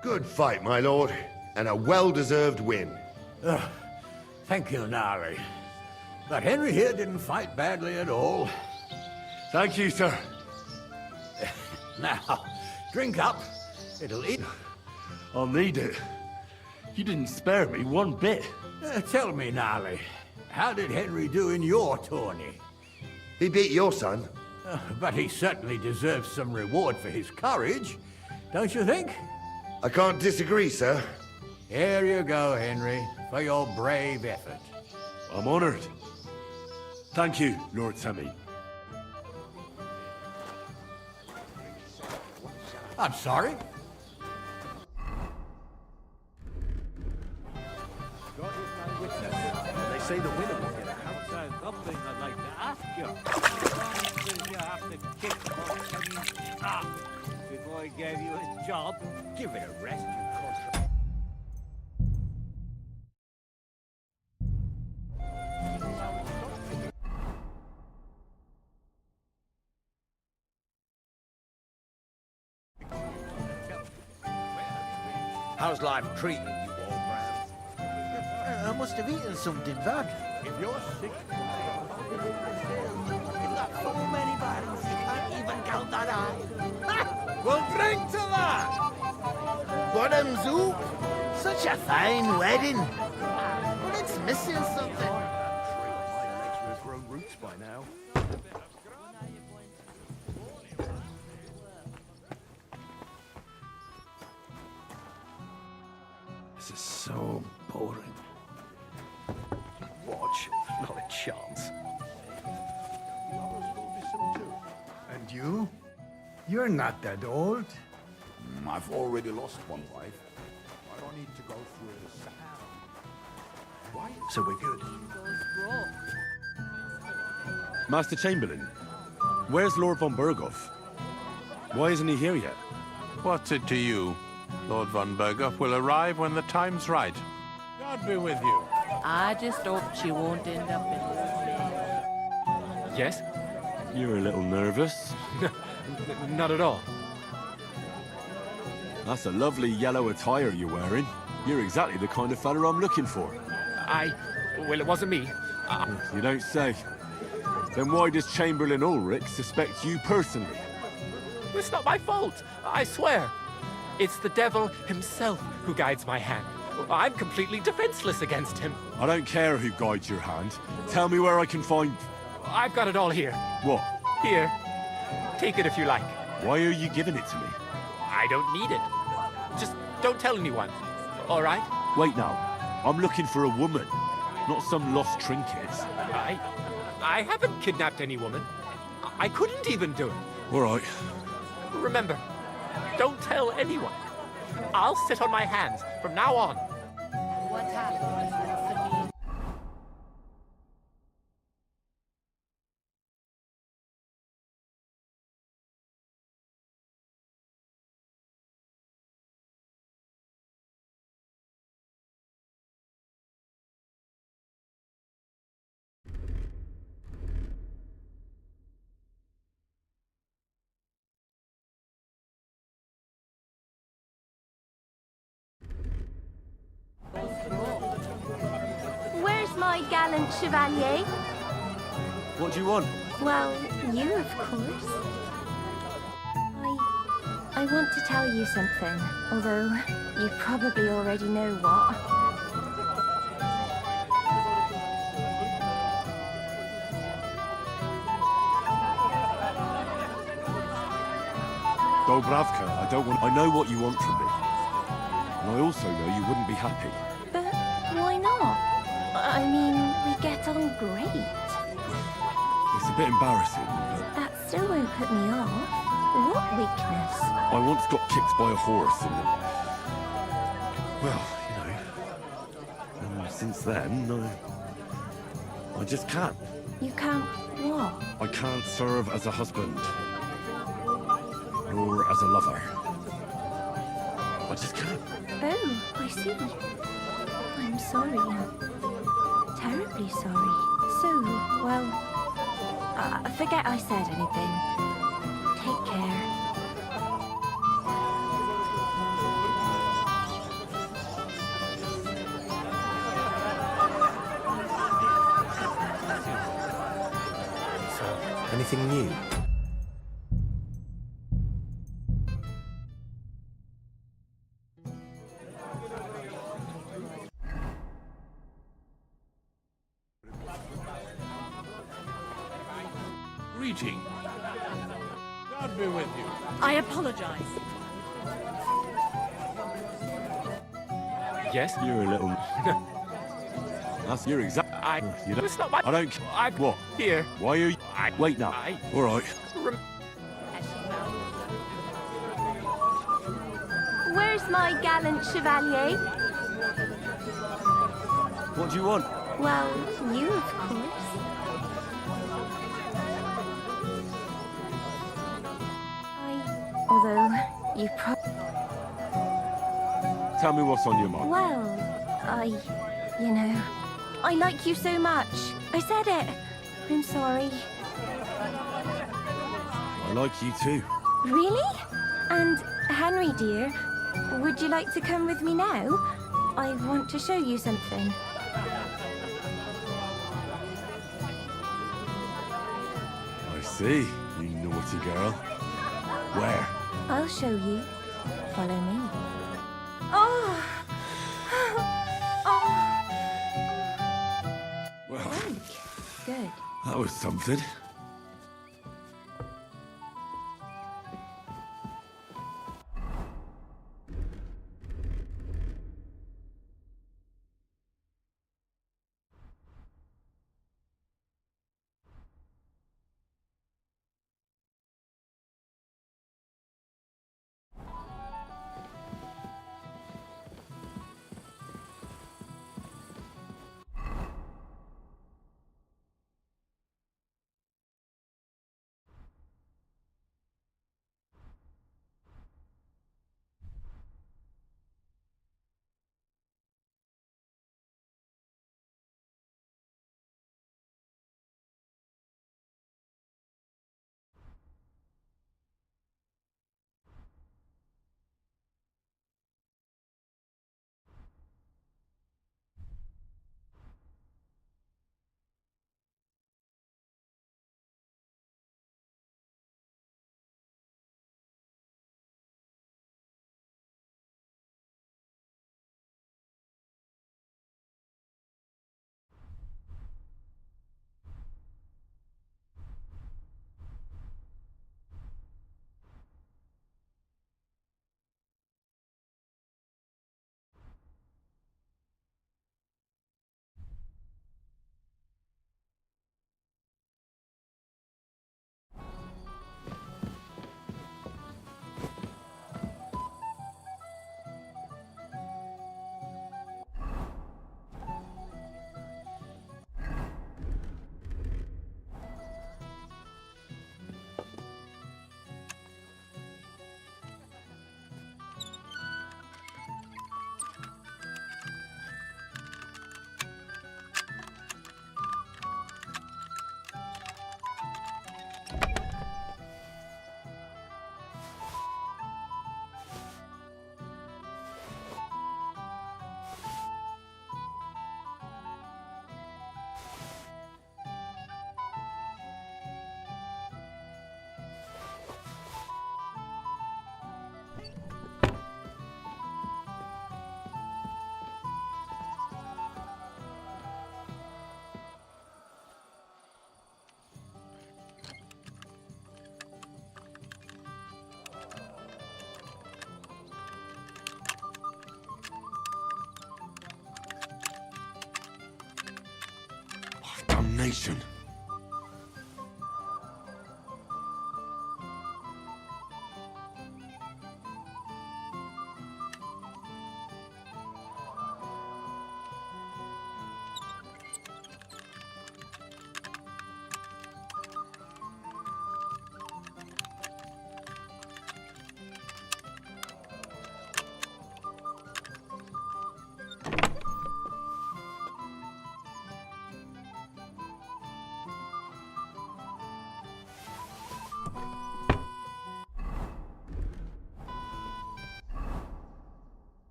Good fight, my lord, and a well-deserved win. Thank you, Nari. But Henry here didn't fight badly at all. Thank you, sir. Now, drink up. It'll eat. I'll need it. You didn't spare me one bit. Tell me, Nali, how did Henry do in your tourney? He beat your son. But he certainly deserves some reward for his courage, don't you think? I can't disagree, sir. Here you go, Henry, for your brave effort. I'm honored. Thank you, Lord Semmy. I'm sorry. God is my witness. They say the winner will get a house. There's something I'd like to ask you. Did you have to kick Semmy up before he gave you his job? Give it a rest, you contra. How's life treating you, old man? I must have eaten something bad. If you're sick, you've got so many bottles you can't even count that eye. We'll drink to that! Bottoms oop! Such a fine wedding. But it's missing something. My legs would have grown roots by now. This is so boring. Watch, not a chance. And you? You're not that old. I've already lost one wife. I don't need to go through the same. Why? So we're good. Master Chamberlain, where's Lord von Berghoff? Why isn't he here yet? What's it to you? Lord von Berghoff will arrive when the time's right. God be with you. I just hope she won't end up in Yes? You're a little nervous. Not at all. That's a lovely yellow attire you're wearing. You're exactly the kind of fella I'm looking for. Well, it wasn't me. You don't say. Then why does Chamberlain Ulrich suspect you personally? It's not my fault, I swear. It's the devil himself who guides my hand. I'm completely defenseless against him. I don't care who guides your hand. Tell me where I can find... I've got it all here. What? Here. Take it if you like. Why are you giving it to me? I don't need it. Just don't tell anyone. All right? Wait now. I'm looking for a woman, not some lost trinket. I haven't kidnapped any woman. I couldn't even do it. All right. Remember, don't tell anyone. I'll sit on my hands from now on. What happened? Where's my gallant chevalier? What do you want? Well, you, of course. I want to tell you something, although you probably already know what. Dobravka, I know what you want from me. And I also know you wouldn't be happy. But why not? I mean, we get on great. It's a bit embarrassing, but That still won't put me off. What weakness? I once got kicked by a horse and... Well, you know... And since then, I just can't. You can't what? I can't serve as a husband. Nor as a lover. I just can't. Oh, I see. I'm sorry. Terribly sorry. So, well, forget I said anything. Take care. So, anything new? Greeting. God be with you. I apologize. Yes? You're a little... That's your exact. You don't. It's not my. I don't. What? Here. Why are you? Wait now. All right. Where's my gallant chevalier? What do you want? Well, you, of course. Although, you Tell me what's on your mind. Well, you know, I like you so much. I said it. I'm sorry. I like you too. Really? And, Henry, dear, would you like to come with me now? I want to show you something. I see, you naughty girl. Where? I'll show you. Follow me. Oh! Oh! Well, Good. that was something. Damnation.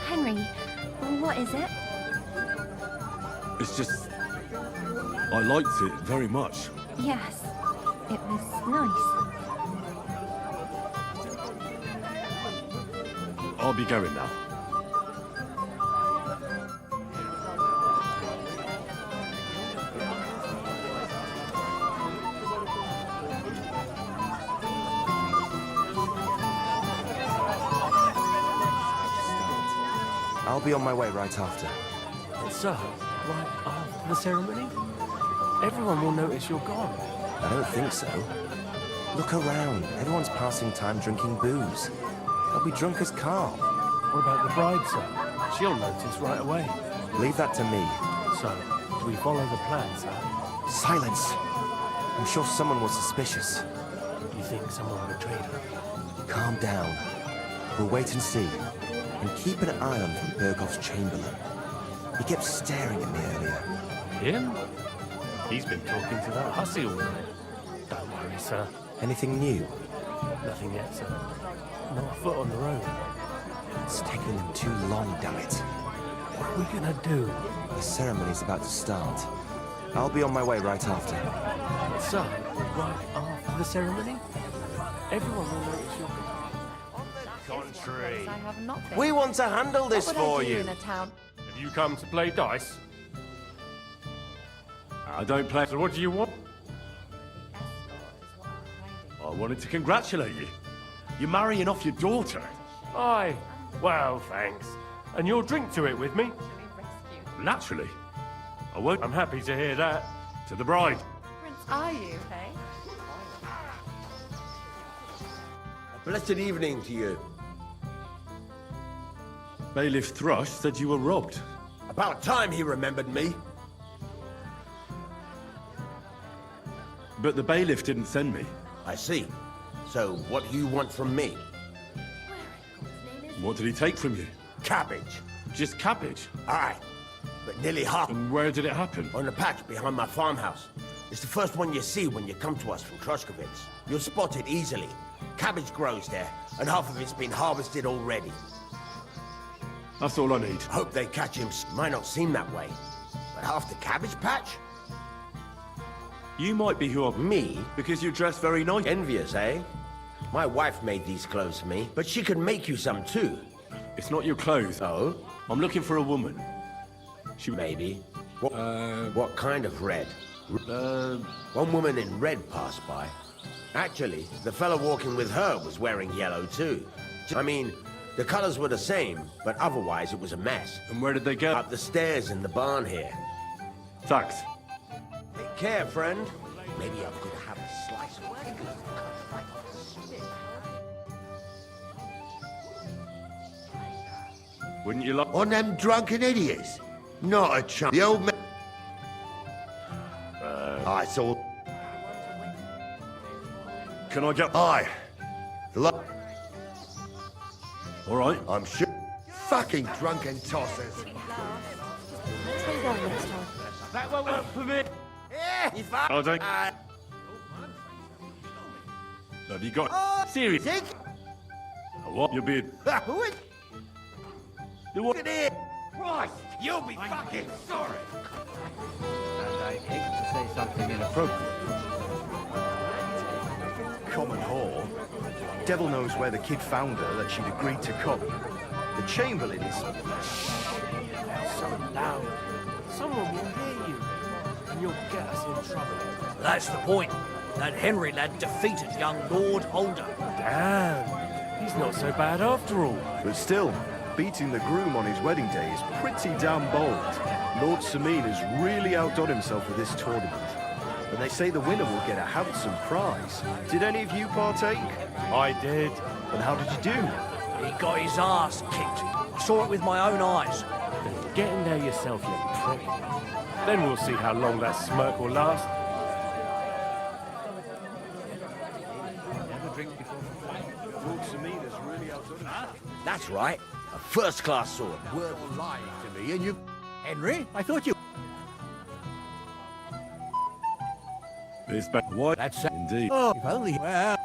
Henry, what is it? It's just... I liked it very much. Yes, it was nice. I'll be going now. I'll be on my way right after. So, right after the ceremony? Everyone will notice you're gone. I don't think so. Look around. Everyone's passing time drinking booze. They'll be drunk as carp. What about the bride, sir? She'll notice right away. Leave that to me. So, do we follow the plan, sir? Silence! I'm sure someone was suspicious. You think someone betrayed her? Calm down. We'll wait and see. And keep an eye on Von Berghoff's Chamberlain. He kept staring at me earlier. Him? He's been talking to that hussy all night. Don't worry, sir. Anything new? Nothing yet, sir. Not a foot on the road. It's taking them too long, damn it. What are we gonna do? The ceremony's about to start. I'll be on my way right after. So, right after the ceremony? Everyone will notice you're gone. Contrary. I have nothing. We want to handle this What would for I do you. in a town? Have you come to play dice? I don't play, so what do you want? I wanted to congratulate you. You're marrying off your daughter. Aye. Well, thanks. And you'll drink to it with me? Naturally. I won't. I'm happy to hear that. To the bride. Prince, are you, hey? A blessed evening to you. Bailiff Thrush said you were robbed. About time he remembered me. But the bailiff didn't send me. I see. So, what do you want from me? What did he take from you? Cabbage. Just cabbage? Aye. But nearly half. And where did it happen? On the patch behind my farmhouse. It's the first one you see when you come to us from Troshkovitz. You'll spot it easily. Cabbage grows there, and half of it's been harvested already. That's all I need. Hope they catch him. Might not seem that way. But half the cabbage patch? You might be who I'm... Me? Because you dress very nice. Envious, eh? My wife made these clothes for me, but she could make you some too. It's not your clothes. Oh? I'm looking for a woman. She... Maybe. What kind of red? One woman in red passed by. Actually, the fellow walking with her was wearing yellow too. I mean, the colors were the same, but otherwise it was a mess. And where did they go? Up the stairs in the barn here. Thanks. Take care, friend. Maybe I'm gonna have a slice of bacon. Wouldn't you like... On them drunken idiots? Not a chance. The old man... I saw... Can I get... Aye. All right. I'm sure... Fucking drunken tossers. Stay down next time. That won't work for me. Oh, don't... Have you got... Serious? What? You'll be... Who is... What? Look at it! Christ, you'll be fucking sorry! And I hate to say something inappropriate. Common whore. Devil knows where the kid found her that she'd agreed to come. The Chamberlain is... So loud. Someone will hear you. And you'll get us in trouble. That's the point. That Henry lad defeated young Lord Holder. Damn. He's not so bad after all. But still, beating the groom on his wedding day is pretty damn bold. Lord Samin has really outdone himself with this tournament. And they say the winner will get a handsome prize. Did any of you partake? I did. And how did you do? He got his ass kicked. I saw it with my own eyes. Then get in there yourself, you prick. Then we'll see how long that smirk will last. Never drink before. Lord Samin has really outdone himself. That's right. A first-class sword. Worth lying to me, and you... Henry, I thought you... It's back. What? That's... Indeed. Oh, if only... Well...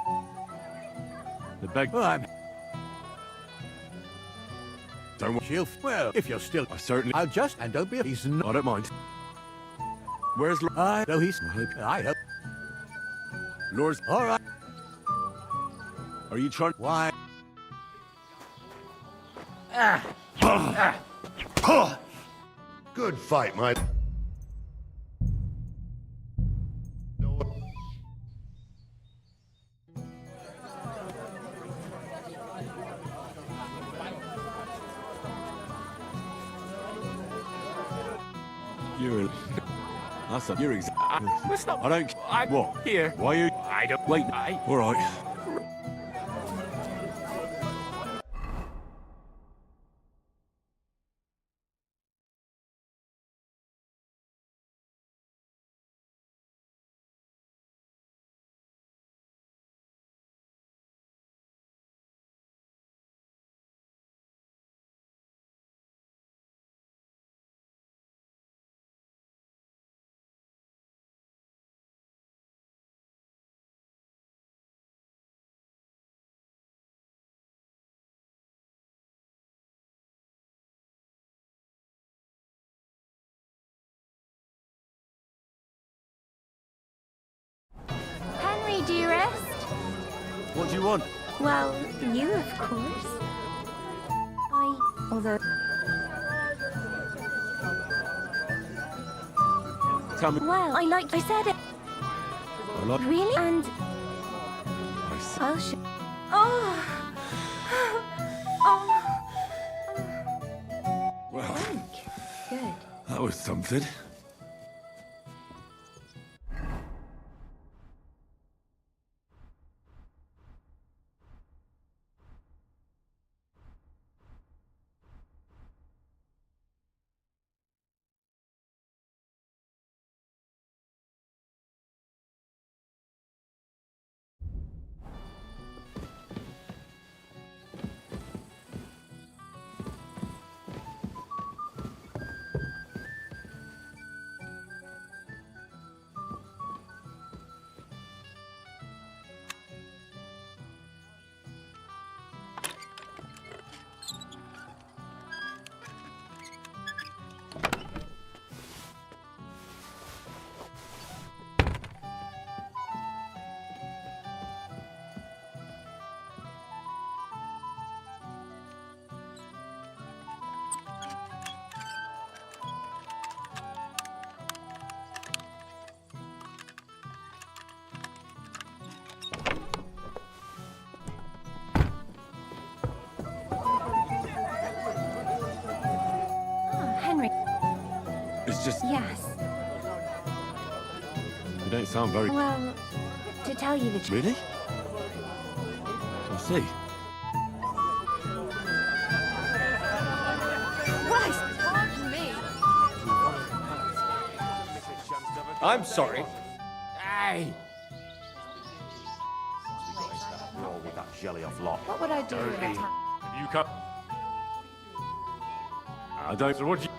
The bag... Oh, I'm... Don't worry. She'll... Well, if you're still... I certainly... I'll just... And don't be... He's not... I don't mind. Where's... I know he's... I hope... Lord's... All right. Are you trying... Why? Good fight, my... You're a... That's a... You're exactly... Stop. I don't... I'm What? here. Why you... I don't... Wait. I... All right. Henry, dearest. What do you want? Well, you, of course. Although... Tell me. Well, I said it. I like... Really? And... I see. I'll show... Oh! Oh! Well, Good. that was something. Henry. It's just... Yes. You don't sound very... Well, to tell you the truth... Really? I see. Christ, pardon me. I'm sorry. Hey! Roll with that jelly off lot. What would I do with a Dirty. tap? You can't... I don't... So what do you...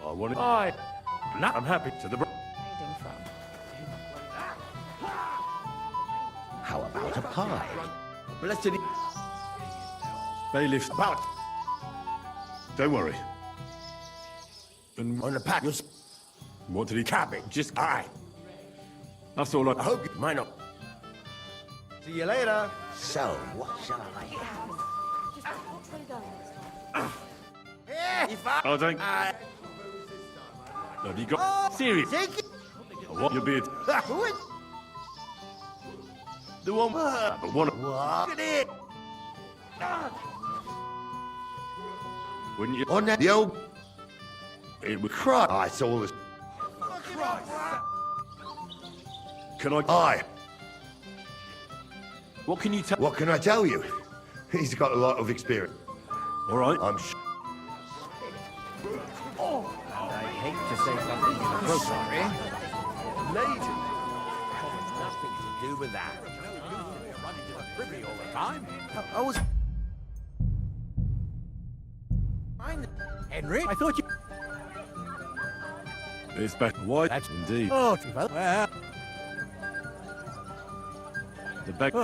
I want it... I'm happy to the... Hiding from? How about a pie? Blessed... Bailiff's about. Don't worry. And On the pack, you're... what did he... Cabbage. Just... Aye. That's all I hope you might not... See you later. So, what shall I... Just watch where you're going. Oh, don't... Have you got... Serious? Take it. What? Your beard. Who is... The one... But one... Look at it. Wouldn't you... On that... The old... It would... Cry. I saw this... Can I... Aye. What can you tell... What can I tell you? He's got a lot of experience. All right. I'm I hate to say something inappropriate. Lady. Nothing to do with that. Running to the privy all the time. I was... Henry, I thought you... It's better. Why? That's indeed. Oh, well... The bag... Oh,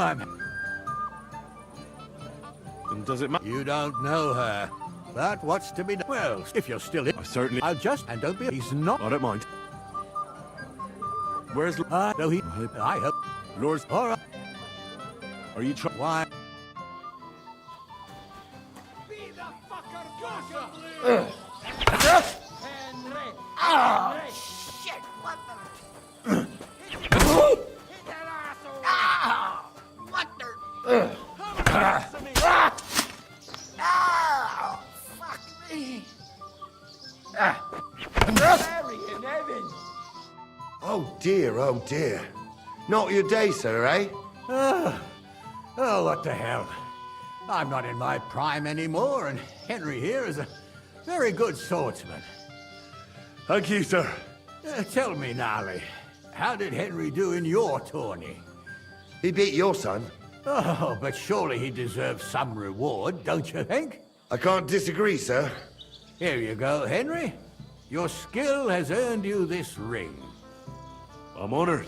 And does it matter? You don't know her. But what's to be done? Well, if you're still in... I certainly... I'll just... And don't be... He's not... I don't mind. Where's... No, he... I hope... Lord's... All right. Are you trying... Why? Oh, shit! What the... What the... Oh, fuck me! Mary in heaven! Oh dear. Not your day, sir, eh? Oh, what the hell. I'm not in my prime anymore, and Henry here is a very good swordsman. Thank you, sir. Tell me, Nolly, how did Henry do in your tourney? He beat your son. Oh, but surely he deserves some reward, don't you think? I can't disagree, sir. Here you go, Henry. Your skill has earned you this ring. I'm honored.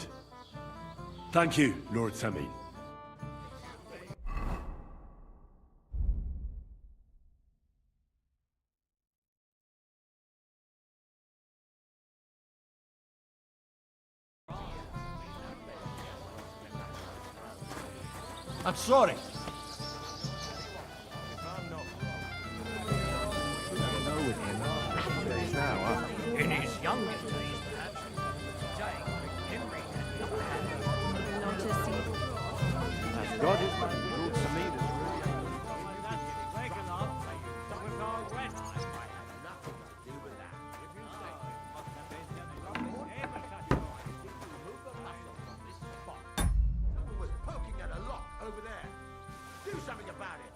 Thank you, Lord Sameen. I'm sorry. In his younger days, perhaps. Today, Henry That's God is my Lord Sameen is really Someone was poking at a lock over there. Do something about it.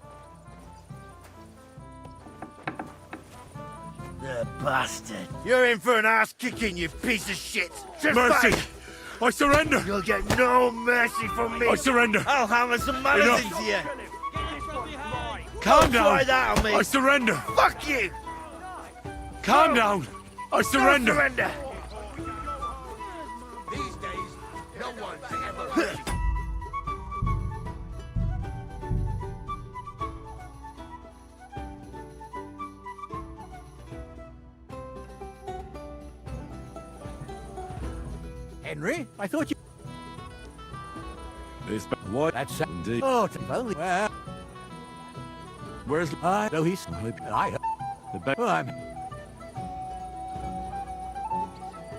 The bastard. You're in for an ass kicking, you piece of shit. Just Mercy! back. I surrender! You'll get no mercy from me. I surrender! I'll hammer some manners Enough. into you. Calm Don't down! try that on me. I surrender! Fuck you. Calm down! I surrender! No surrender. These days, no one's ever... Henry, I thought you... This what? That's indeed. Oh, if only... Well... Where's I know he's... I... the back? Oh, I'm...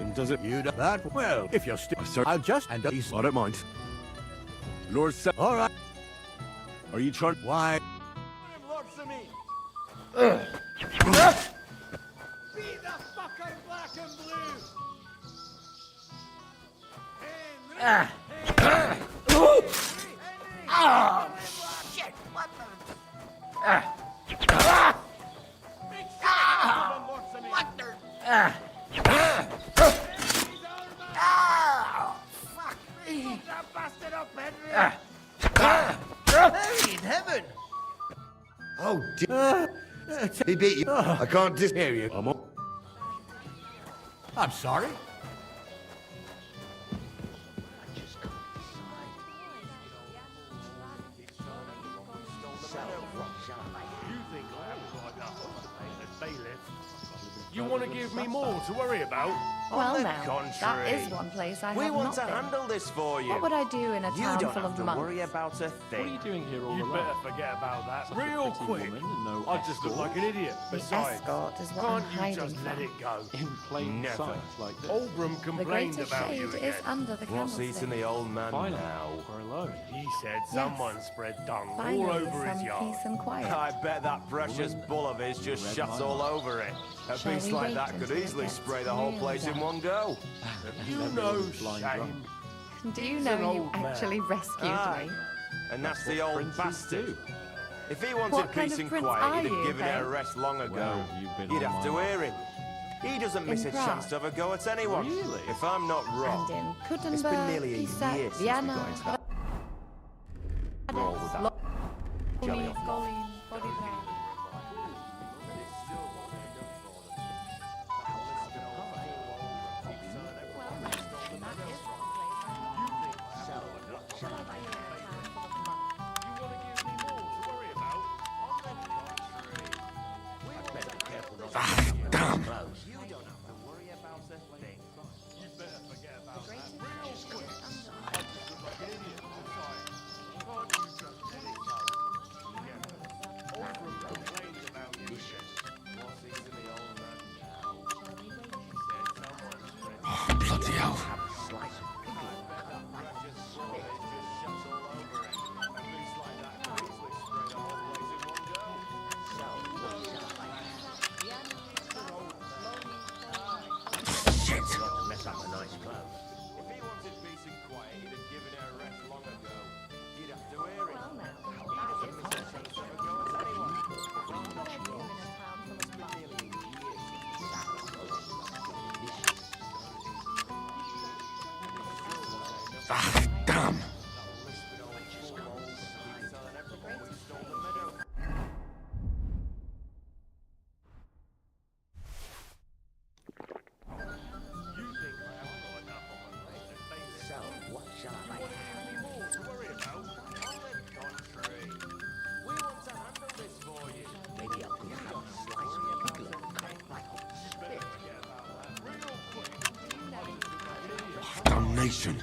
And does it? You do that? Well, if you're still... Sir, I'll just... And he's... I don't mind. Lord Sam... All right. Are you trying? Why? Lord Sameen. Be the fucker black and blue! Ah. Oh, shit! What the... What the... Fuck me! That bastard up, Henry. Mary in heaven. Oh dear. He beat you. I can't Here you... I'm on. I'm sorry. You want to give me more to worry about? Well, the now, that contrary. is one place I We have want not to been. handle this for you. What would I do in a You town don't full have of to monks? worry about a thing. What are you doing here all You alone? better forget about that. Such a Real pretty quick. woman and no I just look escort. like an idiot. The Besides, escort is what I'm can't you hiding just let from. it go? In plain Never. sight like this. Oldbrum The complained greatest about you shade again. is under the What's candlestick. eating the old man Finally, now? we're alone. He said someone spread dung all Finally, over his some yard. peace and quiet. I bet that precious bull of his just Red shuts wine. all over it. A Shall beast we like wait that could until it easily gets spray the whole really place in dark? one go. You Never know, was blind drunk. shame. Do you He's know an you old man. actually rescued Aye. me? And that's what the old princes bastard. do. If he wanted What kind peace of and prince quiet, are he'd have you, given it a hey? rest long ago. Where have you been You'd all have my to life? hear him. He doesn't miss In a Prague. chance to have a go at anyone. Really? If I'm not wrong. And in It's been Kuttenberg, nearly a year Pisa, since we Vienna, got into that brawl with that jelly off lot. Golin, Bodibra. Damn! You don't have to worry about a thing. You better forget about that. Real quick. I just look like an idiot. Besides, can't you just let it go? potion.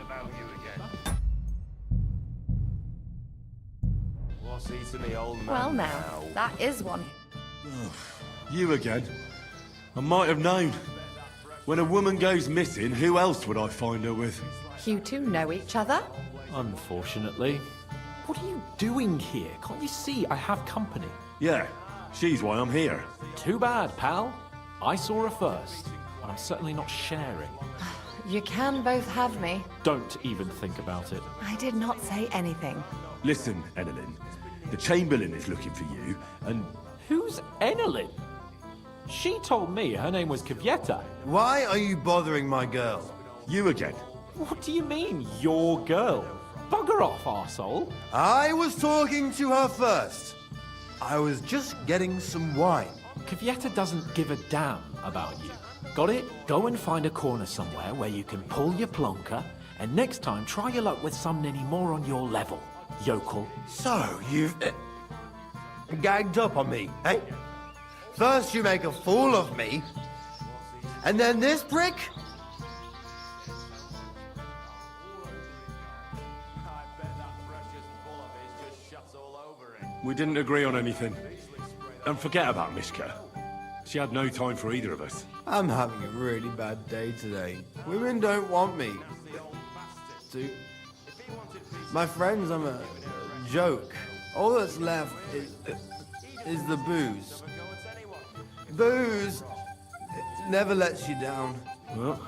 About you again. What's eating the old man Well, now, that is one. You again? I might have known. When a woman goes missing, who else would I find her with? You two know each other? Unfortunately. What are you doing here? Can't you see I have company? Yeah, she's why I'm here. Too bad, pal. I saw her first, and I'm certainly not sharing. You can both have me. Don't even think about it. I did not say anything. Listen, Enelin, the Chamberlain is looking for you, and... Who's Enelin? She told me her name was Kvyetta. Why are you bothering my girl? You again. What do you mean, your girl? Bugger off, arsehole. I was talking to her first. I was just getting some wine. Kvyetta doesn't give a damn about you. Got it? Go and find a corner somewhere where you can pull your plonker, and next time try your luck with someone any more on your level, yokel. So, you've... gagged up on me, eh? First you make a fool of me, and then this prick? We didn't agree on anything. And forget about Mishka. She had no time for either of us. I'm having a really bad day today. Women don't want me. My friends, I'm a joke. All that's left is the booze. Booze never lets you down. Well,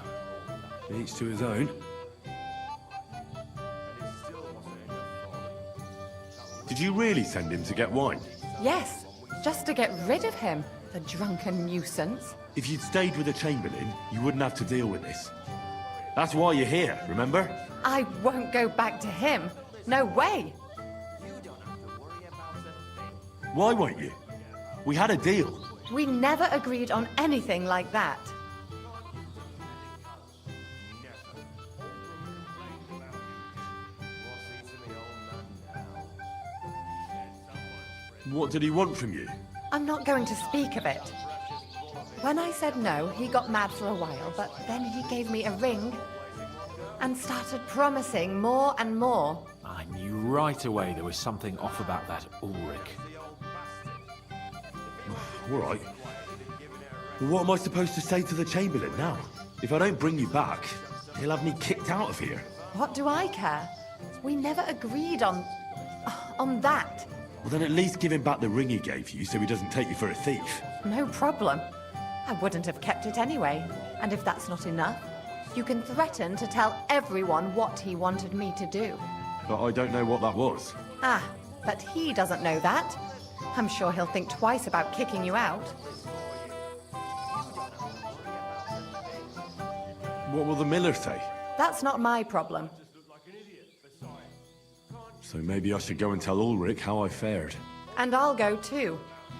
each to his own. Did you really send him to get wine? Yes, just to get rid of him, the drunken nuisance. If you'd stayed with the Chamberlain, you wouldn't have to deal with this. That's why you're here, remember? I won't go back to him. No way. Why won't you? We had a deal. We never agreed on anything like that. What did he want from you? I'm not going to speak of it. When I said no, he got mad for a while, but then he gave me a ring and started promising more and more. I knew right away there was something off about that Ulrich. All right. Well, what am I supposed to say to the Chamberlain now? If I don't bring you back, he'll have me kicked out of here. What do I care? We never agreed on that. Well, then at least give him back the ring he gave you so he doesn't take you for a thief. No problem. I wouldn't have kept it anyway. And if that's not enough, you can threaten to tell everyone what he wanted me to do. But I don't know what that was. Ah, but he doesn't know that. I'm sure he'll think twice about kicking you out. What will the miller say? That's not my problem. So maybe I should go and tell Ulrich how I fared. And I'll go too.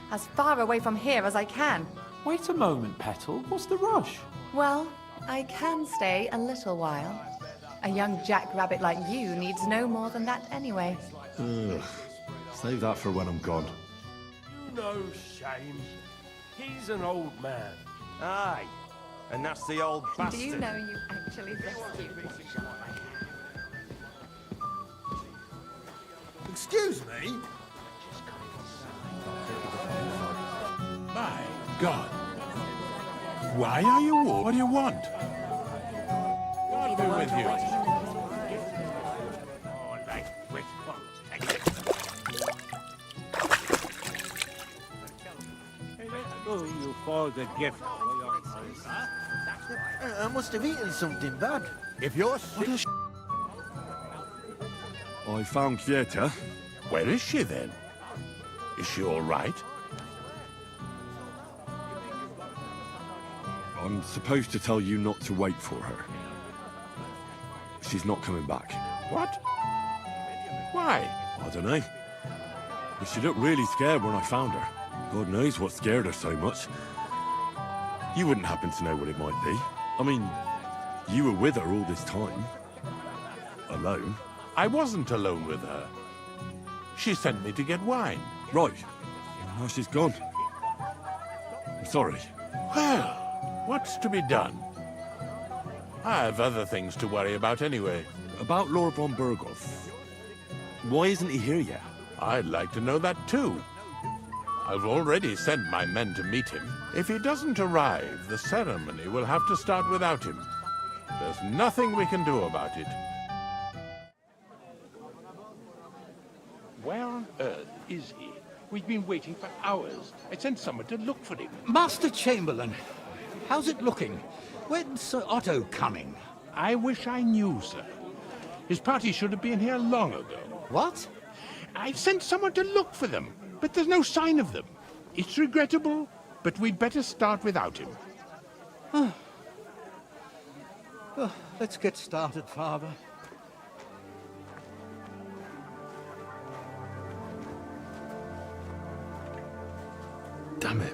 As far away from here as I can. Wait a moment, Petal. What's the rush? Well, I can stay a little while. A young jackrabbit like you needs no more than that anyway. Ugh. Save that for when I'm gone. No shame. He's an old man. Aye. And that's the old bastard. Do you know you actually rescued me? Excuse me? My God. Why are you all? What do you want? God be with you. Oh, like wistful. Hey, let's go, you for the gift for your place, huh? I must have eaten something bad. If you're sick... I found Kieta. Where is she then? Is she all right? I'm supposed to tell you not to wait for her. She's not coming back. What? Why? I don't know. But she looked really scared when I found her. God knows what scared her so much. You wouldn't happen to know what it might be. I mean, you were with her all this time. Alone. I wasn't alone with her. She sent me to get wine. Right. Now she's gone. I'm sorry. Well, what's to be done? I have other things to worry about anyway. About Lord von Burgos. Why isn't he here yet? I'd like to know that too. I've already sent my men to meet him. If he doesn't arrive, the ceremony will have to start without him. There's nothing we can do about it. Where on earth is he? We've been waiting for hours. I sent someone to look for him. Master Chamberlain, how's it looking? When's Sir Otto coming? I wish I knew, sir. His party should have been here long ago. What? I've sent someone to look for them, but there's no sign of them. It's regrettable, but we'd better start without him. Let's get started, Father. Damn it.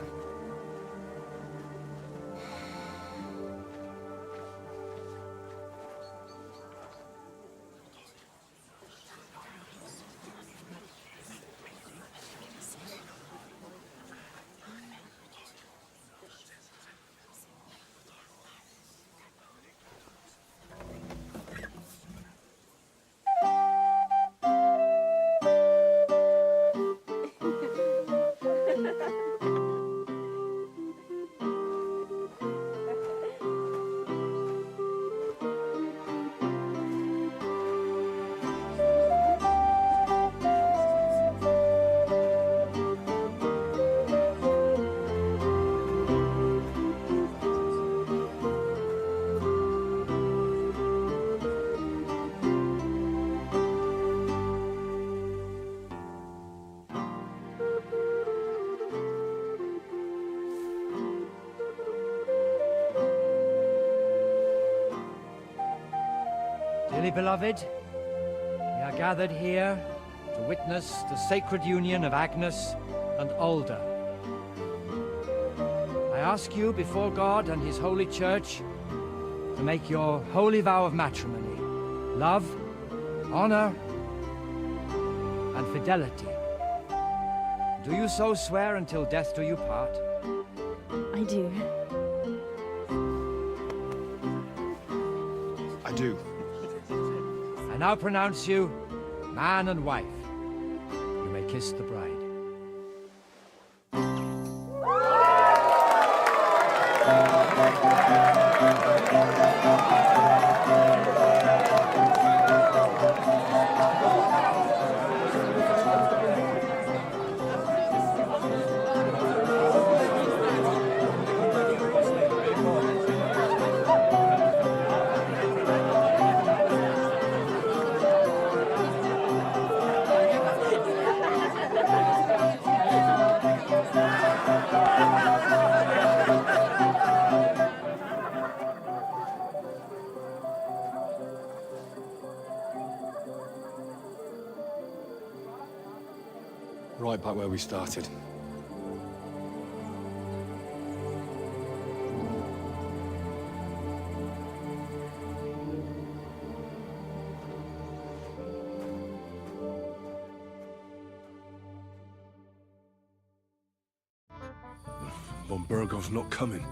Dearly beloved, we are gathered here to witness the sacred union of Agnes and Alda. I ask you before God and His holy church to make your holy vow of matrimony, love, honor, and fidelity. Do you so swear until death do you part? I do. I do. I now pronounce you man and wife. You may kiss the bride. Right back where we started. Von Burgov's not coming,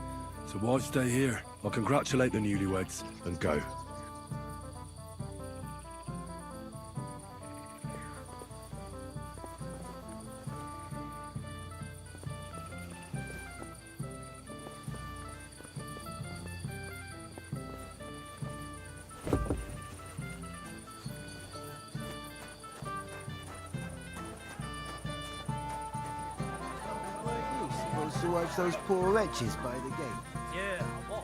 so why stay here? I'll congratulate the newlyweds and go. to watch those poor wretches by the gate? Yeah, I was.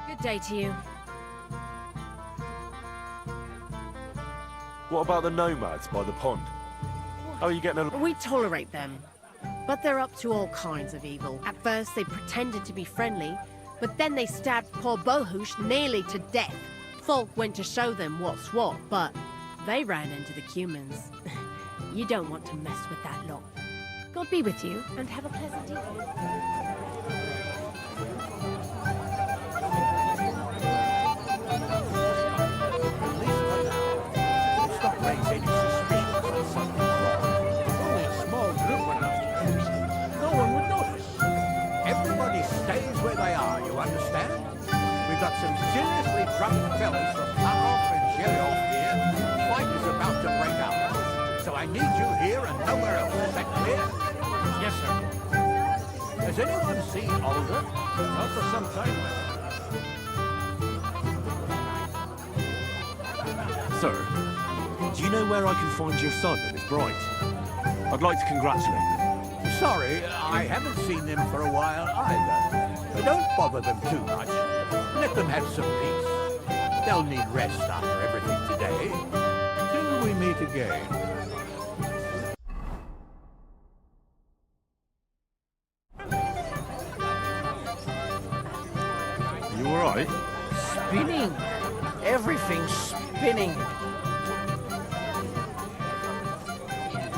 Good day to you. What about the nomads by the pond? How are you getting along? We tolerate them, but they're up to all kinds of evil. At first, they pretended to be friendly, but then they stabbed poor Bohush nearly to death. Folk went to show them what's what, but they ran into the Cumans. You don't want to mess with that lot. God be with you, and have a pleasant evening. Stop raising any suspicions on something wrong. Only a small group went out to cruise. No one would notice. Everybody stays where they are, you understand? We've got some seriously drunk fellas from Cut-Off and Jelly-Off here. The fight is about to break out. So I need you here and nowhere else. Is that clear? Yes, sir. Has anyone seen Alder? Not for some time now. Sir, do you know where I can find your son and his bride? I'd like to congratulate them. Sorry, I haven't seen them for a while either. But don't bother them too much. Let them have some peace. They'll need rest after everything today. Till we meet again. You alright? Spinning. Everything's spinning.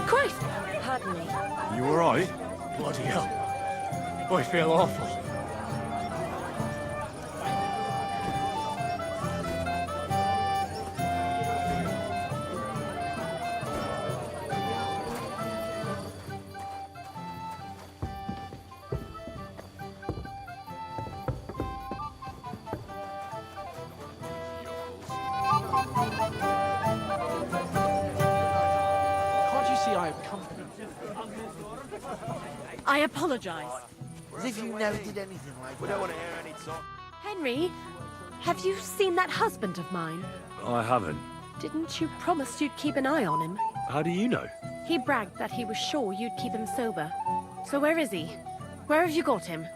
Christ! Pardon me. You alright? Bloody hell. I feel awful. Can't you see I have company? I apologize. As if you never did anything like that. We don't want to hear any talk. Henry, have you seen that husband of mine? I haven't. Didn't you promise you'd keep an eye on him? How do you know? He bragged that he was sure you'd keep him sober. So where is he? Where have you got him?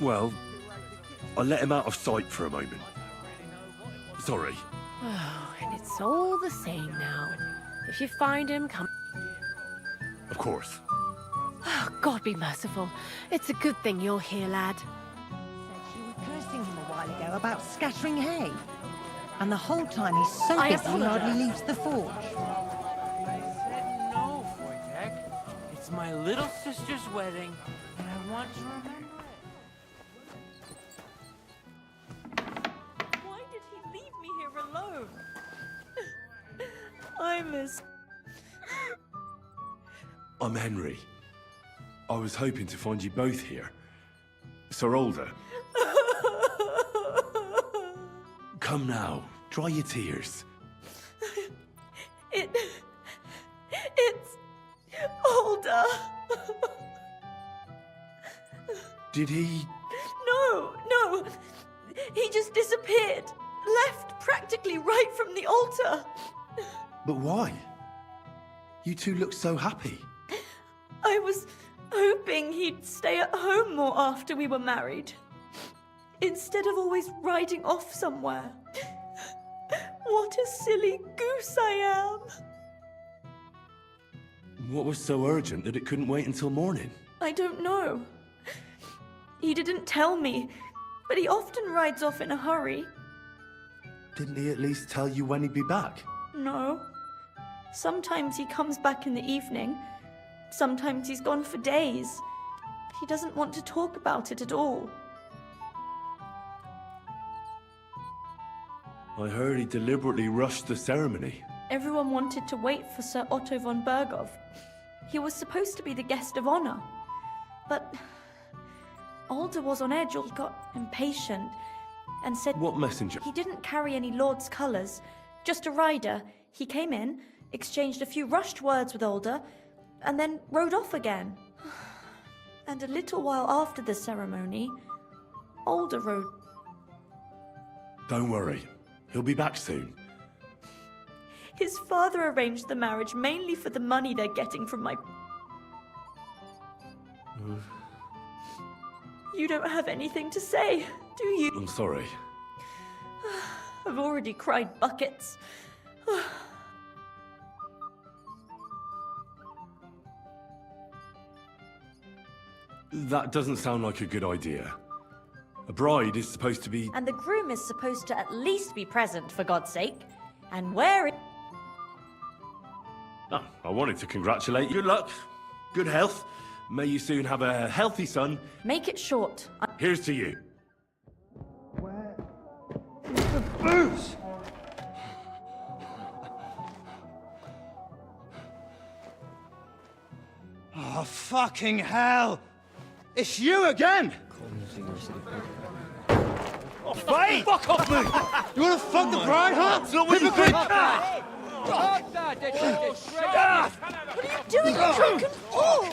Well, I let him out of sight for a moment. Sorry. Oh, and it's all the same now. If you find him, come... Of course. Oh, God be merciful. It's a good thing you're here, lad. You were cursing him a while ago about scattering hay. And the whole time he's so I busy he hardly apologize. leaves the forge. No, Wojtek. It's my little sister's wedding, and I want to remember it. Why did he leave me here alone? I miss... I'm Henry. I was hoping to find you both here. Sir Alder. Come now, dry your tears. It's... Older. Did he... No. He just disappeared. Left practically right from the altar. But why? You two look so happy. I was hoping he'd stay at home more after we were married. Instead of always riding off somewhere. What a silly goose I am. What was so urgent that it couldn't wait until morning? I don't know. He didn't tell me, but he often rides off in a hurry. Didn't he at least tell you when he'd be back? No. Sometimes he comes back in the evening. Sometimes he's gone for days. He doesn't want to talk about it at all. I heard he deliberately rushed the ceremony. Everyone wanted to wait for Sir Otto von Bergov. He was supposed to be the guest of honor. But Alder was on edge. He got impatient and said... What messenger? He didn't carry any lord's colours, just a rider. He came in, exchanged a few rushed words with Alder, and then rode off again. And a little while after the ceremony, Alder rode... Don't worry. He'll be back soon. His father arranged the marriage mainly for the money they're getting from my... You don't have anything to say, do you? I'm sorry. I've already cried buckets. That doesn't sound like a good idea. A bride is supposed to be... And the groom is supposed to at least be present, for God's sake. And where is... Oh, I wanted to congratulate you. Good luck. Good health. May you soon have a healthy son. Make it short. Here's to you. Booze! Oh, fucking hell! It's you again! Oh, Hey! fuck off me! You wanna fuck the bride, huh? Hypocrite! What are you doing, you drunken fool?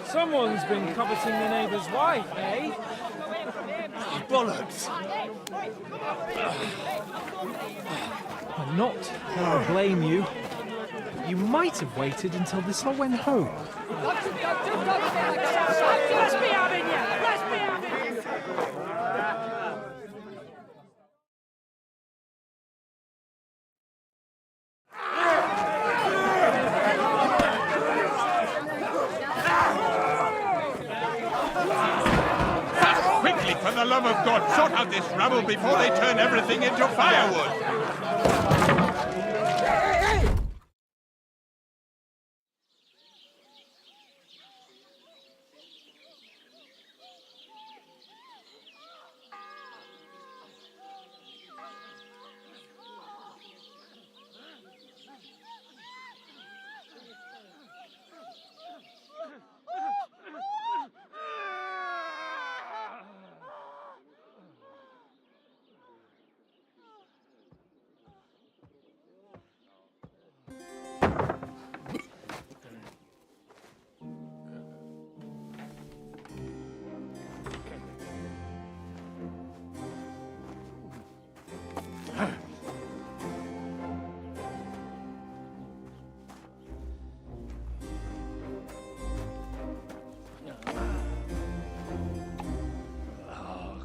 Someone's been coveting the neighbour's wife, eh? Bollocks! I'm not gonna blame you. You might have waited until this all went home. Let's be having you! Let's be having you! Quickly, for the love of God, sort out this rabble before they turn everything into firewood!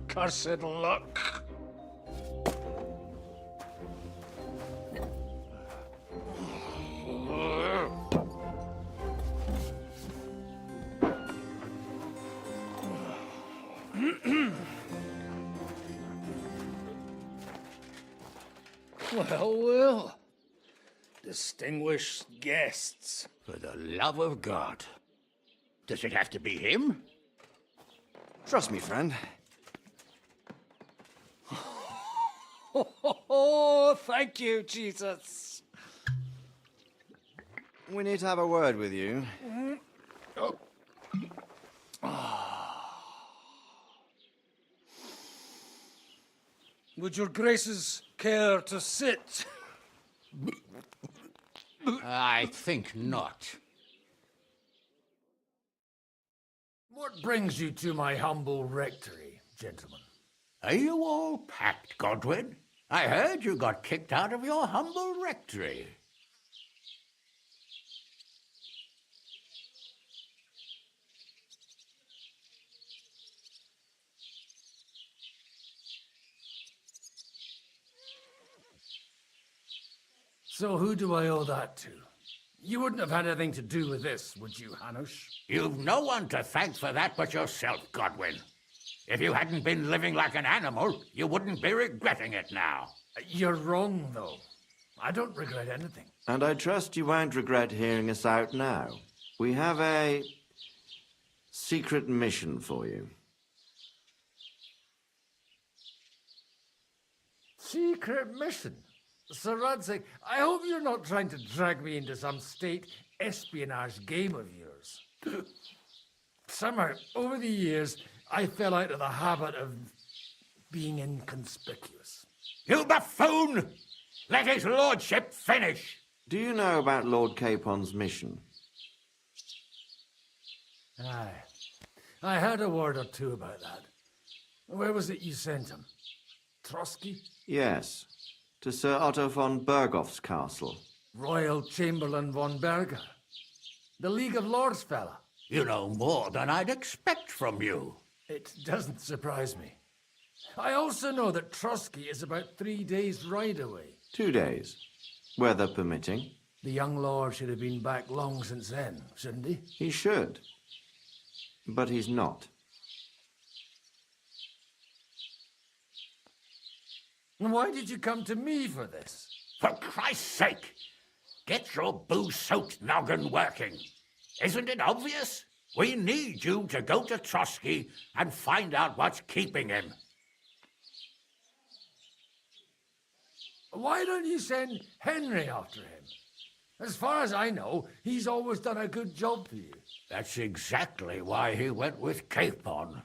Cursed luck. Well, well. Distinguished guests. For the love of God. Does it have to be him? Trust me, friend. Oh, thank you, Jesus. We need to have a word with you. Would your graces care to sit? I think not. What brings you to my humble rectory, gentlemen? Are you all packed, Godwin? I heard you got kicked out of your humble rectory. So who do I owe that to? You wouldn't have had anything to do with this, would you, Hanush? You've no one to thank for that but yourself, Godwin. If you hadn't been living like an animal, you wouldn't be regretting it now. You're wrong, though. I don't regret anything. And I trust you won't regret hearing us out now. We have a secret mission for you. Secret mission? Sir Radzig, I hope you're not trying to drag me into some state espionage game of yours. Somehow, over the years, I fell out of the habit of being inconspicuous. You buffoon! Let his lordship finish! Do you know about Lord Capon's mission? Aye. I heard a word or two about that. Where was it you sent him? Trotsky? Yes, to Sir Otto von Bergoff's castle. Royal Chamberlain von Berger. The League of Lords fella. You know more than I'd expect from you. It doesn't surprise me. I also know that Trotsky is about 3 days' ride away. 2 days, weather permitting. The young lord should have been back long since then, shouldn't he? He should. But he's not. And why did you come to me for this? For Christ's sake, get your booze-soaked noggin working. Isn't it obvious? We need you to go to Trotsky and find out what's keeping him. Why don't you send Henry after him? As far as I know, he's always done a good job for you. That's exactly why he went with Capon.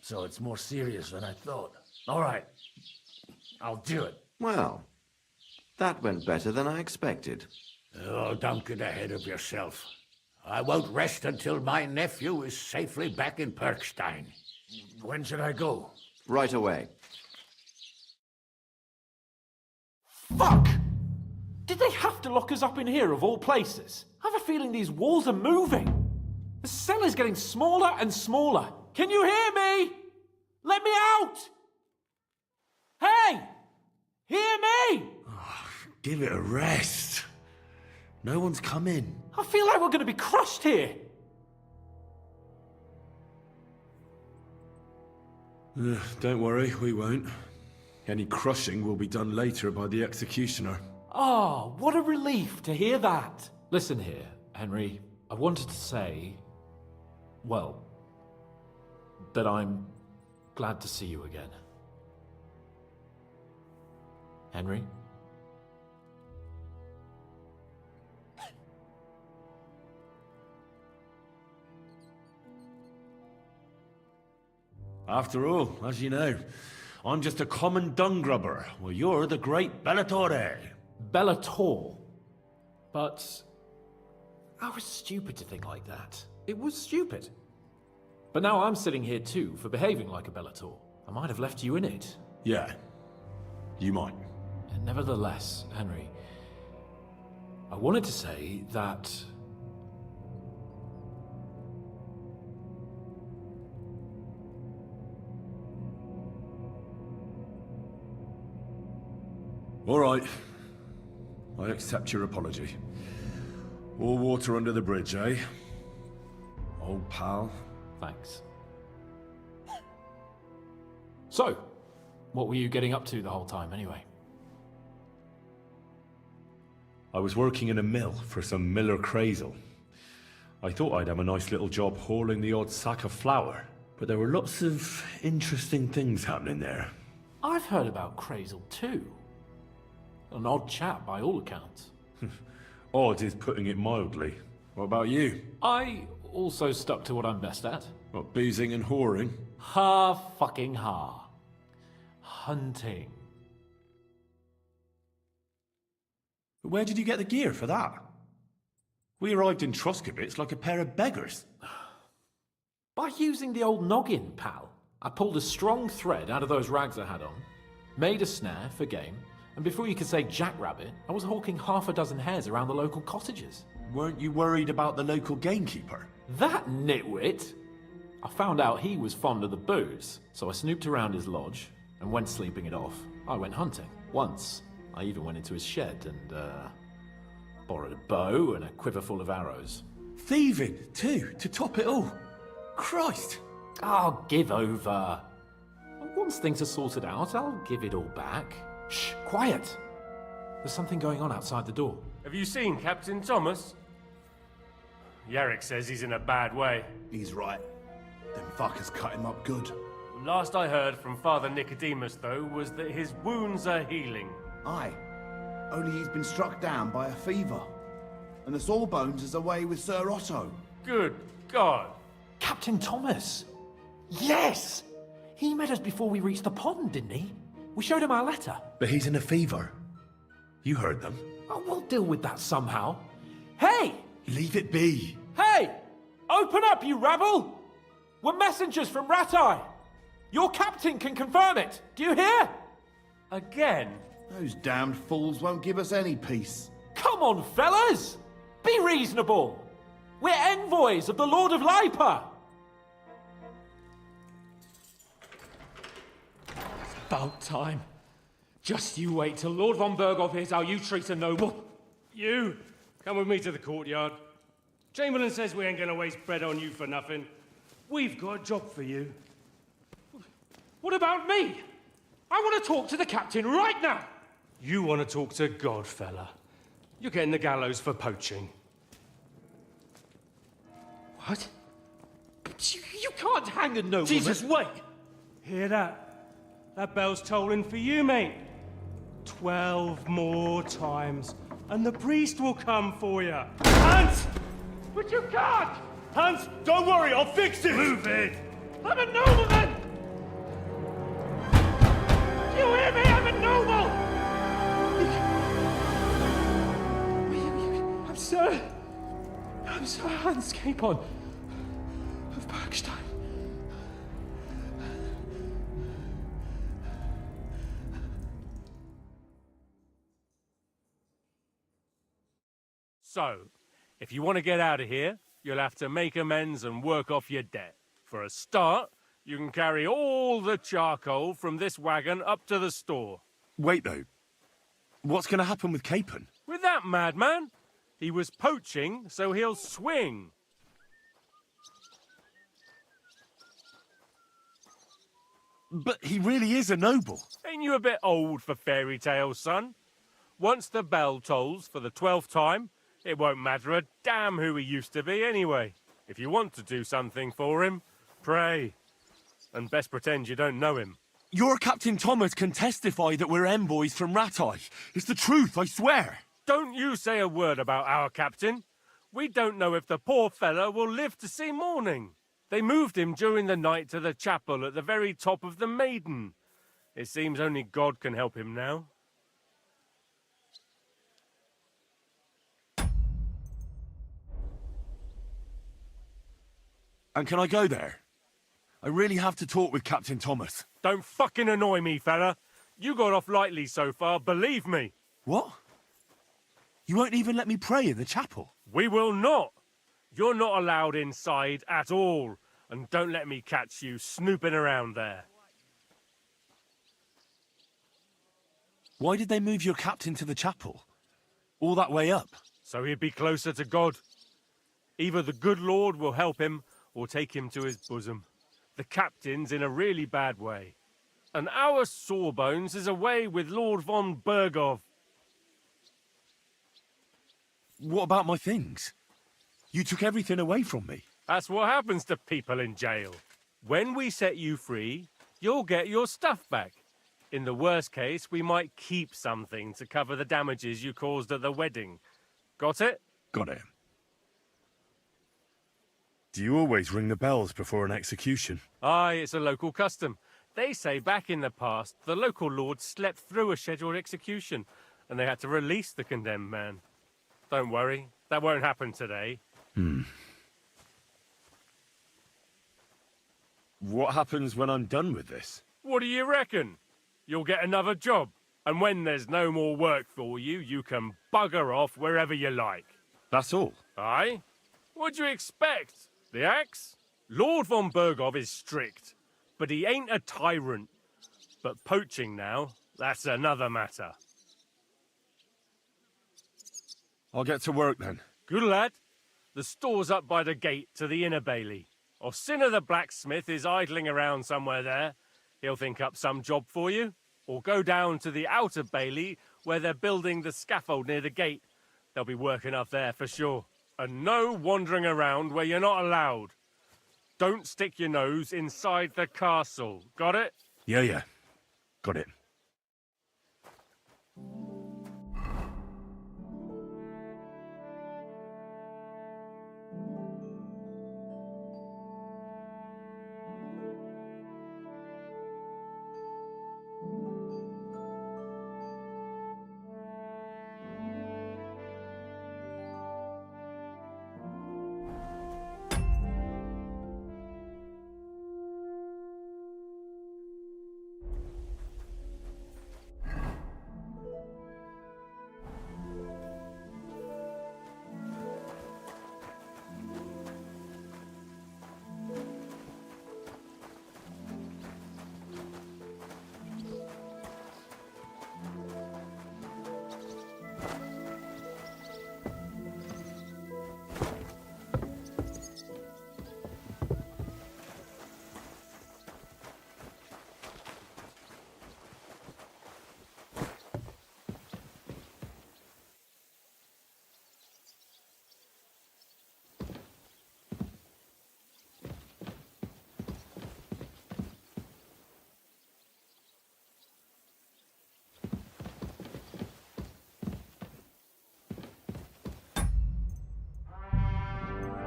So it's more serious than I thought. All right. I'll do it. Well, that went better than I expected. Oh, don't get ahead of yourself. I won't rest until my nephew is safely back in Perkstein. When should I go? Right away. Fuck! Did they have to lock us up in here of all places? I have a feeling these walls are moving. The cell is getting smaller and smaller. Can you hear me? Let me out! Hey! Hear me! Give it a rest. No one's come in. I feel like we're going to be crushed here. Don't worry, we won't. Any crushing will be done later by the executioner. Oh, what a relief to hear that. Listen here, Henry. I wanted to say, well, that I'm glad to see you again. Henry? After all, as you know, I'm just a common dung grubber, while you're the great Bellatore. Bellator? But I was stupid to think like that. It was stupid. But now I'm sitting here too for behaving like a Bellator. I might have left you in it. Yeah, you might. And nevertheless, Henry, I wanted to say that all right. I accept your apology. All water under the bridge, eh? Old pal. Thanks. So, what were you getting up to the whole time, anyway? I was working in a mill for some Miller Crazel. I thought I'd have a nice little job hauling the odd sack of flour, but there were lots of interesting things happening there. I've heard about Crazel too. An odd chap by all accounts. Odd is putting it mildly. What about you? I also stuck to what I'm best at. What, boozing and whoring? Ha-fucking-ha. Hunting. Where did you get the gear for that? We arrived in Troskowitz like a pair of beggars. By using the old noggin, pal. I pulled a strong thread out of those rags I had on, made a snare for game, and before you could say jackrabbit, I was hawking half a dozen hares around the local cottages. Weren't you worried about the local gamekeeper? That nitwit! I found out he was fond of the booze, so I snooped around his lodge, and when sleeping it off, I went hunting. Once, I even went into his shed and, borrowed a bow and a quiver full of arrows. Thieving, too, to top it all. Christ! Oh, give over. Once things are sorted out, I'll give it all back. Shh, quiet! There's something going on outside the door. Have you seen Captain Thomas? Yarrick says he's in a bad way. He's right. Them fuckers cut him up good. Last I heard from Father Nicodemus, though, was that his wounds are healing. Aye. Only he's been struck down by a fever. And the Sawbones is away with Sir Otto. Good God! Captain Thomas! Yes! He met us before we reached the pond, didn't he? We showed him our letter. But he's in a fever. You heard them. Oh, we'll deal with that somehow. Hey! Leave it be. Hey! Open up, you rabble! We're messengers from Rattay. Your captain can confirm it. Do you hear? Again? Those damned fools won't give us any peace. Come on, fellas! Be reasonable! We're envoys of the Lord of Lipa! About time. Just you wait till Lord von Berghoff hears how you treat a noble. You, come with me to the courtyard. Chamberlain says we ain't gonna waste bread on you for nothing. We've got a job for you. What about me? I want to talk to the captain right now. You want to talk to God, fella. You're getting the gallows for poaching. What? But you can't hang a nobleman. Jesus, wait! Hear that? That bell's tolling for you, mate. 12 more times, and the priest will come for you. Hans! But you can't! Hans, don't worry, I'll fix it! Move it! I'm a nobleman! Do you hear me? I'm a noble! I'm Sir Hans Capon of Bergstein. So, if you want to get out of here, you'll have to make amends and work off your debt. For a start, you can carry all the charcoal from this wagon up to the store. Wait, though. What's going to happen with Capon? With that madman? He was poaching, so he'll swing. But he really is a noble. Ain't you a bit old for fairy tales, son? Once the bell tolls for the 12th time, it won't matter a damn who he used to be anyway. If you want to do something for him, pray. And best pretend you don't know him. Your Captain Thomas can testify that we're envoys from Rattay. It's the truth, I swear. Don't you say a word about our captain. We don't know if the poor fellow will live to see morning. They moved him during the night to the chapel at the very top of the Maiden. It seems only God can help him now. And can I go there? I really have to talk with Captain Thomas. Don't fucking annoy me, fella. You got off lightly so far, believe me. What? You won't even let me pray in the chapel? We will not. You're not allowed inside at all. And don't let me catch you snooping around there. Why did they move your captain to the chapel? All that way up? So he'd be closer to God. Either the good Lord will help him, or take him to his bosom. The captain's in a really bad way. And our Sawbones is away with Lord von Berghoff. What about my things? You took everything away from me. That's what happens to people in jail. When we set you free, you'll get your stuff back. In the worst case, we might keep something to cover the damages you caused at the wedding. Got it? Got it. Do you always ring the bells before an execution? Aye, it's a local custom. They say back in the past, the local lord slept through a scheduled execution, and they had to release the condemned man. Don't worry, that won't happen today. What happens when I'm done with this? What do you reckon? You'll get another job, and when there's no more work for you, you can bugger off wherever you like. That's all? Aye? What'd you expect? The axe? Lord von Berghoff is strict, but he ain't a tyrant. But poaching now, that's another matter. I'll get to work then. Good lad. The store's up by the gate to the inner bailey. Orsina the blacksmith is idling around somewhere there. He'll think up some job for you. Or go down to the outer bailey where they're building the scaffold near the gate. They'll be working up there for sure. And no wandering around where you're not allowed. Don't stick your nose inside the castle. Got it? Yeah. Got it.